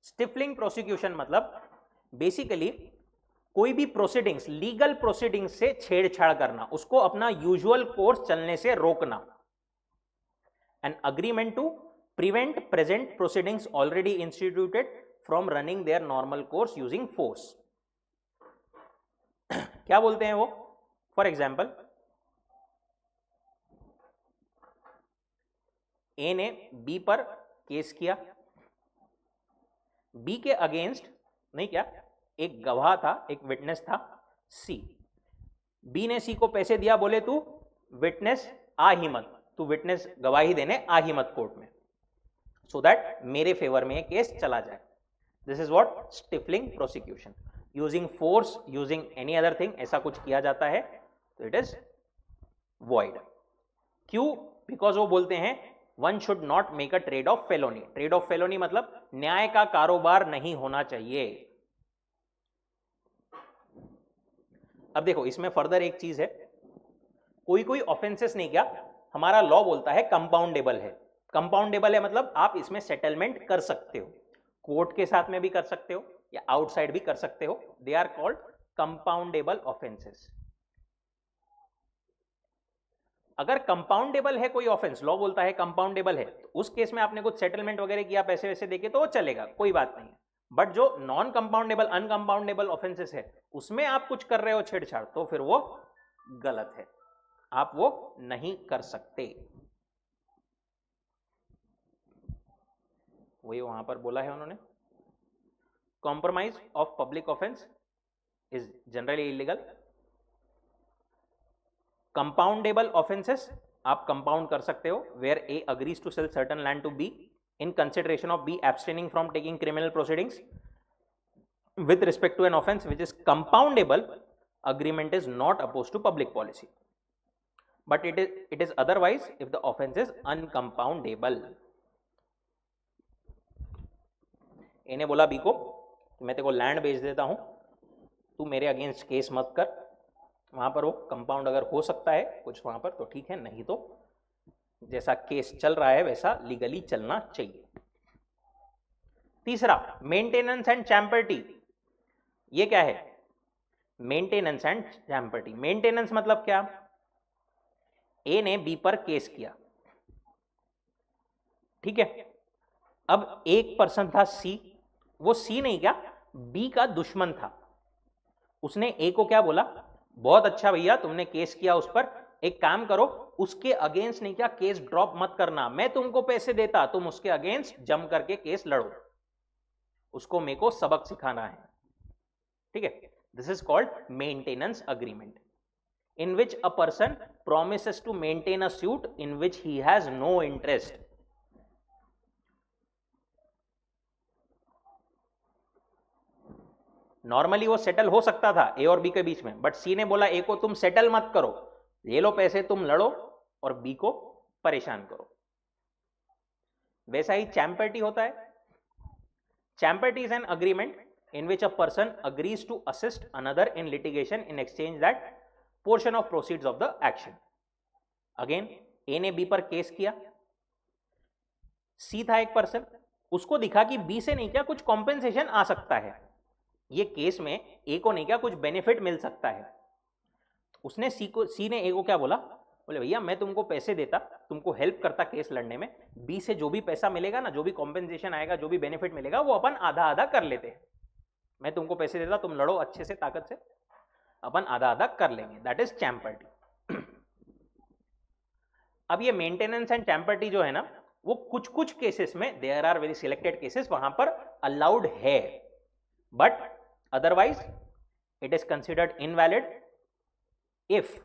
[SPEAKER 1] स्टिफलिंग प्रोसिक्यूशन मतलब बेसिकली कोई भी प्रोसीडिंग्स, लीगल प्रोसीडिंग्स से छेड़छाड़ करना, उसको अपना यूजुअल कोर्स चलने से रोकना। An agreement to prevent present proceedings already instituted from running their normal course using force. क्या बोलते हैं वो? फॉर एग्जाम्पल, ए ने बी पर केस किया, बी के अगेंस्ट नहीं क्या, एक गवाह था, एक विटनेस था सी। बी ने सी को पैसे दिया, बोले तू विटनेस आ ही मत, तू विटनेस गवाही देने आ ही मत कोर्ट में, सो दैट मेरे फेवर में केस चला जाए। This is what stifling prosecution, using force, using any other thing, ऐसा कुछ किया जाता है तो इट इज वॉइड। क्यों? बिकॉज वो बोलते हैं one should not make a trade off felony. Trade off felony मतलब न्याय का कारोबार नहीं होना चाहिए। अब देखो इसमें फर्दर एक चीज है, कोई कोई ऑफेंसेस नहीं, क्या हमारा लॉ बोलता है कंपाउंडेबल है। कंपाउंडेबल है मतलब आप इसमें सेटलमेंट कर सकते हो, कोर्ट के साथ में भी कर सकते हो या आउटसाइड भी कर सकते हो। They are called compoundable offences. अगर कंपाउंडेबल है कोई ऑफेंस, लॉ बोलता है कंपाउंडेबल है, तो उस केस में आपने कुछ सेटलमेंट वगैरह किया, पैसे वैसे देके, तो वो चलेगा, कोई बात नहीं। बट जो नॉन कंपाउंडेबल, अनकंपाउंडेबल ऑफेंसेस है, उसमें आप कुछ कर रहे हो छेड़छाड़, तो फिर वो गलत है, आप वो नहीं कर सकते। वही वहां पर बोला है उन्होंने, compromise of public offence is generally illegal. Compoundable offences आप कंपाउंड कर सकते हो, where A agrees to sell certain land to be in consideration of B abstaining from taking criminal proceedings with respect to an offense which is compoundable. Agreement is not opposed to public policy, but it is otherwise if the offense is uncompoundable. ए ने बोला बी को कि मैं तेरे को लैंड बेच देता हूं, तू मेरे अगेंस्ट केस मत कर। वहां पर वो कंपाउंड अगर हो सकता है कुछ वहां पर तो ठीक है, नहीं तो जैसा केस चल रहा है वैसा लीगली चलना चाहिए। तीसरा, मेंटेनेंस एंड चैम्पर्टी। ये क्या है? Maintenance and champerty. मेंटेनेंस मतलब क्या? ए ने बी पर केस किया, ठीक है। अब एक पर्सन था सी, वो सी नहीं क्या, बी का दुश्मन था। उसने ए को क्या बोला, बहुत अच्छा भैया तुमने केस किया उस पर, एक काम करो उसके अगेंस्ट नहीं क्या केस ड्रॉप मत करना, मैं तुमको पैसे देता, तुम उसके अगेंस्ट जम करके केस लड़ो, उसको मेरे को सबक सिखाना है, ठीक है। This is called maintenance agreement, in which a person promises to maintain a suit in which he has no interest. Normally वो सेटल हो सकता था ए और बी के बीच में, बट सी ने बोला ए को तुम सेटल मत करो, ये लो पैसे, तुम लड़ो और बी को परेशान करो। वैसा ही चैम्पर्टी होता है। Champerty is an agreement in which a person agrees to assist another in litigation in exchange that portion of proceeds of the action. Again, A ने B पर केस किया, C था एक पर्सन, उसको दिखा कि B से नहीं क्या कुछ कॉम्पेंसेशन आ सकता है, ये केस में A को नहीं क्या कुछ बेनिफिट मिल सकता है। उसने C ने A को क्या बोला, बोले भैया मैं तुमको पैसे देता, तुमको हेल्प करता केस लड़ने में, B से जो भी पैसा मिलेगा ना, जो भी कॉम्पेंसेशन आएगा, जो भी बेनिफिट मिलेगा, वो अपन आधा आधा कर लेते हैं। मैं तुमको पैसे देता, तुम लड़ो अच्छे से, ताकत से, अपन आधा आधा कर लेंगे। That is champerty. अब ये मेंटेनेंस एंड चैम्पर्टी जो है ना, वो कुछ कुछ केसेस में, there are very selected cases, वहां पर अलाउड है, but otherwise it is considered invalid if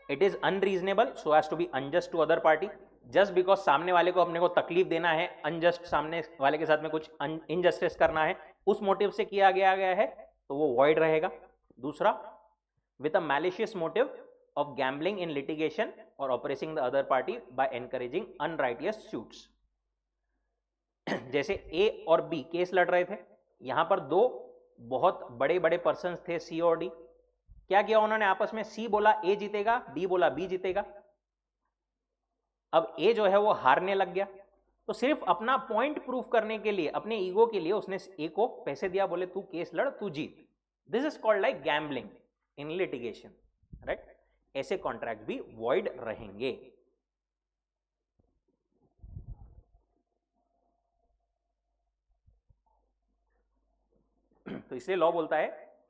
[SPEAKER 1] it is unreasonable so as to be unjust to other party. Just because सामने वाले को अपने को तकलीफ देना है, अनजस्ट सामने वाले के साथ में कुछ इनजस्टिस करना है, उस मोटिव से किया गया है तो वो वॉइड रहेगा। दूसरा, with a malicious motive of gambling in litigation और oppressing the other party by encouraging unrighteous suits. जैसे ए और बी केस लड़ रहे थे, यहां पर दो बहुत बड़े बड़े पर्सन थे सी और डी। क्या किया उन्होंने आपस में, सी बोला ए जीतेगा, डी बोला बी जीतेगा। अब ए जो है वो हारने लग गया, तो सिर्फ अपना पॉइंट प्रूफ करने के लिए, अपने ईगो के लिए उसने ए को पैसे दिया, बोले तू केस लड़, तू जीत। This is called like gambling in litigation, right. ऐसे कॉन्ट्रैक्ट भी वॉइड रहेंगे। तो इसलिए लॉ बोलता है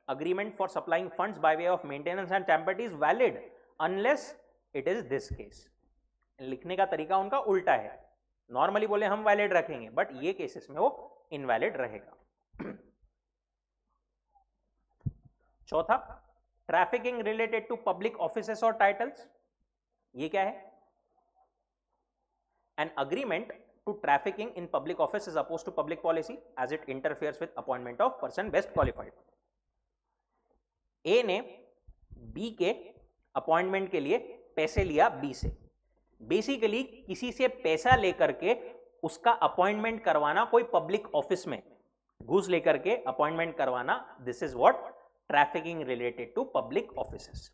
[SPEAKER 1] agreement for supplying funds by way of maintenance and temporary is valid unless it is this case. लिखने का तरीका उनका उल्टा है, नॉर्मली बोले हम वैलिड रखेंगे, बट ये केसेस में वो इनवैलिड रहेगा। चौथा, trafficking related to public offices और टाइटल्स। ये क्या है? An agreement to trafficking in public office is opposed to public policy as it interferes with appointment of person best qualified। ए ने बी के अपॉइंटमेंट के लिए पैसे लिया बी से। बेसिकली किसी से पैसा लेकर के उसका अपॉइंटमेंट करवाना, कोई पब्लिक ऑफिस में घूस लेकर के अपॉइंटमेंट करवाना, this is what trafficking related to public offices.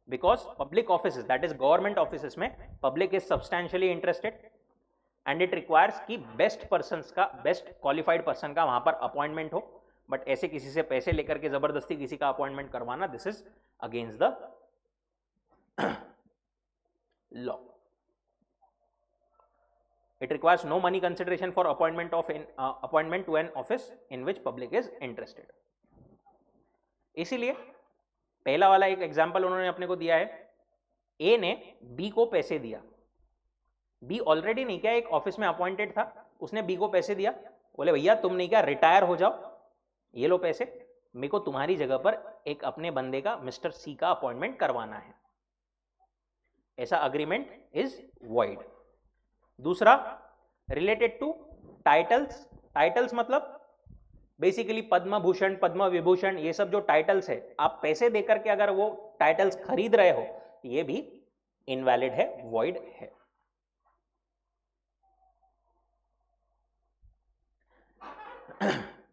[SPEAKER 1] Because public offices, that is government offices में public is substantially interested and it requires कि best persons का, best qualified person का वहां पर appointment हो, but ऐसे किसी से पैसे लेकर के जबरदस्ती किसी का appointment करवाना, this is against the law। It requires no money consideration for appointment to an office in which public is interested। इसीलिए पहला वाला एक एग्जाम्पल उन्होंने अपने को दिया है, ए ने बी को पैसे दिया, बी ऑलरेडी नहीं क्या एक ऑफिस में अपॉइंटेड था, उसने बी को पैसे दिया, बोले भैया तुम नहीं क्या रिटायर हो जाओ, ये लो पैसे, मेरे को तुम्हारी जगह पर एक अपने बंदे का मिस्टर सी का अपॉइंटमेंट करवाना है, ऐसा अग्रीमेंट इज वॉइड। दूसरा, रिलेटेड टू टाइटल्स। टाइटल्स मतलब बेसिकली पद्म भूषण, पद्म विभूषण, ये सब जो टाइटल्स है, आप पैसे देकर के अगर वो टाइटल्स खरीद रहे हो, ये भी इनवैलिड है, वॉइड है।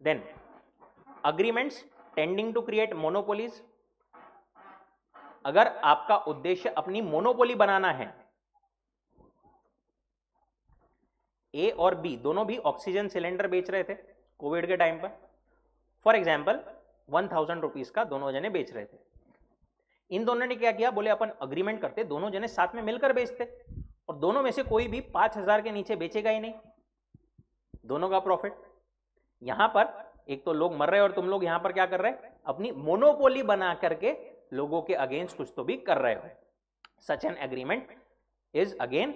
[SPEAKER 1] Then agreements tending to create monopolies. अगर आपका उद्देश्य अपनी मोनोपोली बनाना है, ए और बी दोनों भी ऑक्सीजन सिलेंडर बेच रहे थे कोविड के टाइम पर, फॉर एग्जाम्पल 1000 रुपीज का दोनों जने बेच रहे थे। इन दोनों ने क्या किया, बोले अपन अग्रीमेंट करते, दोनों जने साथ में मिलकर बेचते, और दोनों में से कोई भी 5000 के नीचे बेचेगा ही नहीं, दोनों का प्रॉफिट। यहां पर एक तो लोग मर रहे और तुम लोग यहां पर क्या कर रहे हैं, अपनी मोनोपोली बना करके लोगों के अगेंस्ट कुछ तो भी कर रहे हो। Such an agreement is again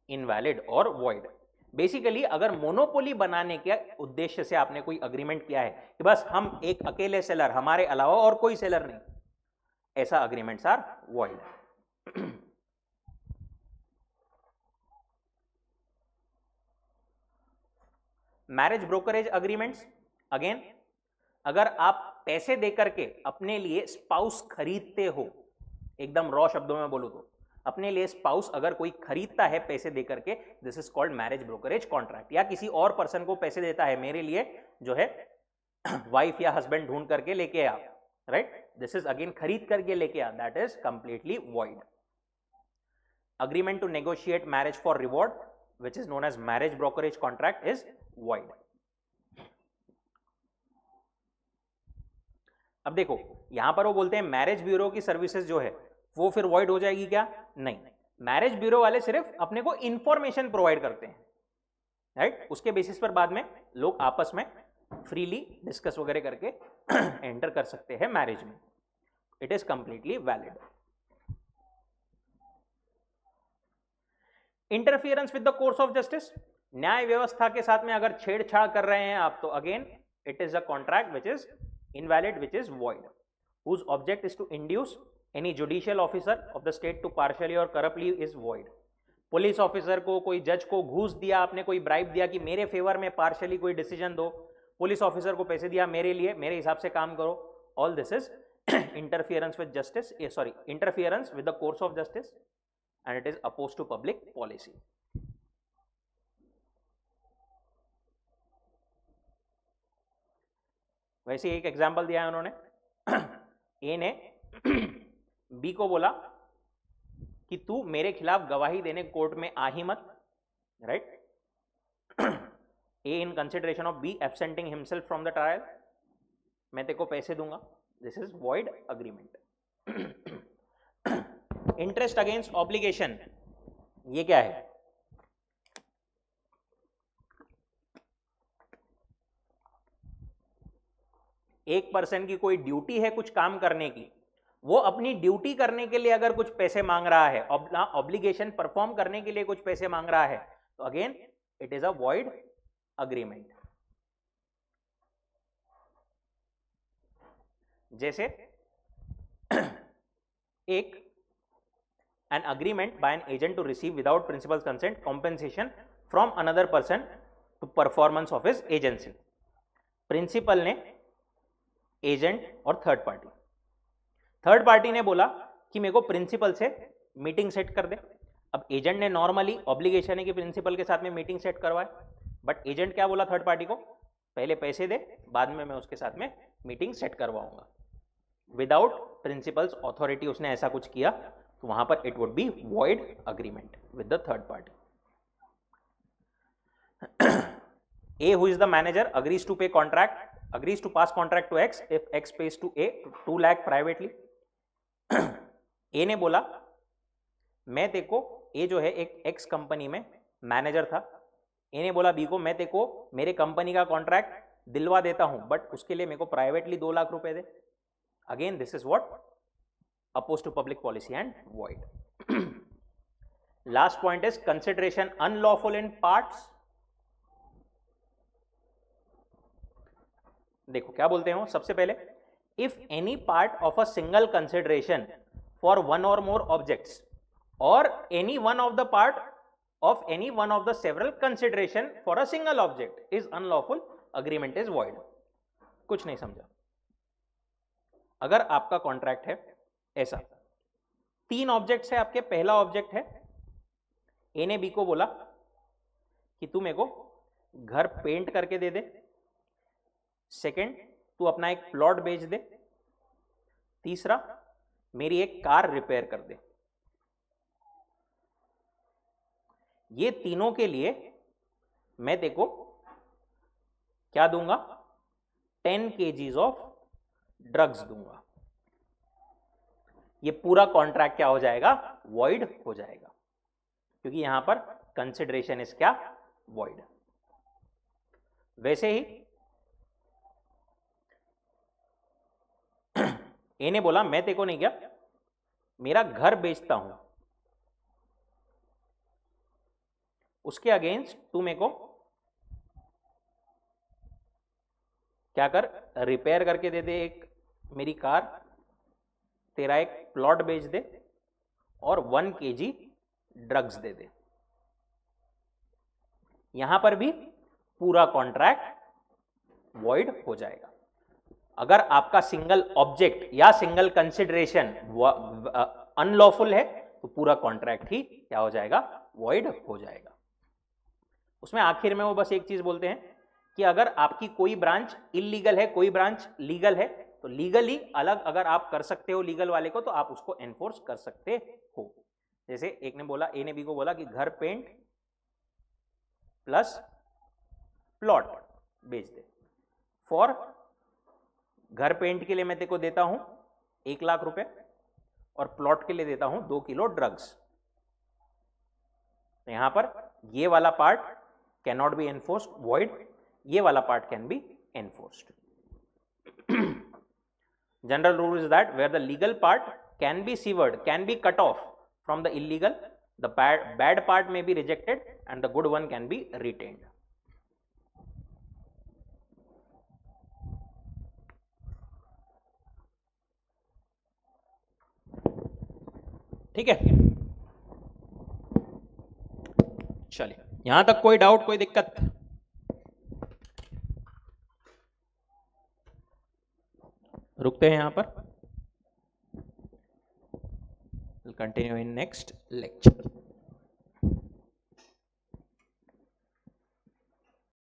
[SPEAKER 1] invalid और वॉइड। बेसिकली अगर मोनोपोली बनाने के उद्देश्य से आपने कोई अग्रीमेंट किया है कि बस हम एक अकेले सेलर, हमारे अलावा और कोई सेलर नहीं, ऐसा agreements are void. Marriage brokerage agreements, again अगर आप पैसे देकर के अपने लिए स्पाउस खरीदते हो, एकदम रॉ शब्दों में बोलो तो अपने लिए स्पाउस अगर कोई खरीदता है पैसे देकर के, this is called marriage brokerage contract. या किसी और पर्सन को पैसे देता है, मेरे लिए जो है वाइफ या हस्बैंड ढूंढ करके लेके आ, राइट, दिस इज अगेन खरीद करके लेके आ, that is completely void. Agreement to negotiate marriage for reward which is known as marriage brokerage contract is void. अब देखो यहां पर वो बोलते हैं मैरिज ब्यूरो की सर्विसेज जो है वो फिर वॉइड हो जाएगी क्या? नहीं, मैरिज ब्यूरो वाले सिर्फ अपने को इंफॉर्मेशन प्रोवाइड करते हैं, राइट, उसके बेसिस पर बाद में लोग आपस में फ्रीली डिस्कस वगैरह करके एंटर कर सकते हैं मैरिज में, it is completely valid. Interference with the course of justice, न्याय व्यवस्था के साथ में अगर छेड़छाड़ कर रहे हैं आप, तो again it is a contract which is invalid, which is void, whose object is to induce any judicial officer of the state to partially or corruptly is void। Police officer को, कोई जज को घूस दिया आपने, कोई ब्राइब दिया कि मेरे फेवर में पार्शियली कोई डिसीजन दो, पुलिस ऑफिसर को पैसे दिया मेरे लिए, मेरे हिसाब से काम करो, all this is interference with justice, sorry interference with the course of justice and it is oppose to public policy. वैसे एक एग्जाम्पल दिया है उन्होंने, ए ने बी को बोला कि तू मेरे खिलाफ गवाही देने कोर्ट में आ ही मत, right, A in consideration of B absenting himself from the trial, मैं तेरे को पैसे दूंगा, this is void agreement. Interest against obligation, ये क्या है? एक पर्सन की कोई ड्यूटी है कुछ काम करने की, वो अपनी ड्यूटी करने के लिए अगर कुछ पैसे मांग रहा है, ऑब्लिगेशन परफॉर्म करने के लिए कुछ पैसे मांग रहा है, तो again it is a void agreement. जैसे एक an agreement by an agent to receive without principal's consent compensation from another person to performance of his agency। Principal ने एजेंट और थर्ड पार्टी ने बोला कि मेरे को प्रिंसिपल से मीटिंग सेट कर दे। अब एजेंट ने नॉर्मली ऑब्लिगेशन है कि प्रिंसिपल के साथ में मीटिंग सेट करवाए, बट एजेंट क्या बोला थर्ड पार्टी को, पहले पैसे दे, बाद में मैं उसके साथ में मीटिंग सेट करवाऊंगा। विदाउट प्रिंसिपल्स ऑथोरिटी उसने ऐसा कुछ किया, तो वहां पर it would be void agreement with the third party. A, who is the manager, agrees to pass contract to X if X pays to A 2 lakh privately। A ने बोला मैं तेको, A जो है एक X कंपनी में मैनेजर था, A ने बोला B को मैं तेको मेरे कंपनी का कॉन्ट्रैक्ट दिलवा देता हूं, बट उसके लिए मेरे को प्राइवेटली 2 लाख रुपए दे। Again this is what opposed to public policy and void। Last point is consideration unlawful in parts। देखो क्या बोलते हैं, सबसे पहले if any part of a single consideration for one और मोर ऑब्जेक्ट्स और any one of the part of any one of the several consideration for a single object is unlawful, agreement is void. कुछ नहीं समझा। अगर आपका कॉन्ट्रैक्ट है ऐसा, 3 ऑब्जेक्ट्स है आपके, पहला ऑब्जेक्ट है ए ने बी को बोला कि तू मेरे को घर पेंट करके दे दे, सेकंड तू अपना एक प्लॉट बेच दे, तीसरा मेरी एक कार रिपेयर कर दे। ये तीनों के लिए मैं तेको क्या दूंगा, 10 kgs ऑफ ड्रग्स दूंगा। ये पूरा कॉन्ट्रैक्ट क्या हो जाएगा, वॉइड हो जाएगा, क्योंकि यहां पर कंसिडरेशन इज क्या, वॉइड। वैसे ही ए ने बोला मैं तेको नहीं, क्या मेरा घर बेचता हूं, उसके अगेंस्ट तू मेरे को क्या कर, रिपेयर करके दे दे एक मेरी कार, तेरा एक प्लॉट बेच दे और 1 kg ड्रग्स दे दे। यहां पर भी पूरा कॉन्ट्रैक्ट वॉइड हो जाएगा। अगर आपका सिंगल ऑब्जेक्ट या सिंगल कंसिडरेशन अनलॉफुल है तो पूरा कॉन्ट्रैक्ट ही क्या हो जाएगा, वॉइड हो जाएगा। उसमें आखिर में वो बस एक चीज बोलते हैं कि अगर आपकी कोई ब्रांच इलीगल है, कोई ब्रांच लीगल है, तो लीगली अलग अगर आप कर सकते हो लीगल वाले को, तो आप उसको एनफोर्स कर सकते हो। जैसे एक ने बोला, ए ने बी को बोला कि घर पेंट प्लस प्लॉट बेच दे, फॉर घर पेंट के लिए मैं तेको देता हूं 1 लाख रुपए और प्लॉट के लिए देता हूं 2 किलो ड्रग्स। तो यहां पर ये वाला part can not B enforced, void, ये वाला part can be enforced. General rule is that where the legal part can be severed, can be cut off from the illegal, the bad part may be rejected and the good one can be retained। ठीक है, चलिए यहां तक कोई डाउट, कोई दिक्कत? रुकते हैं यहां पर, कंटिन्यू इन नेक्स्ट लेक्चर।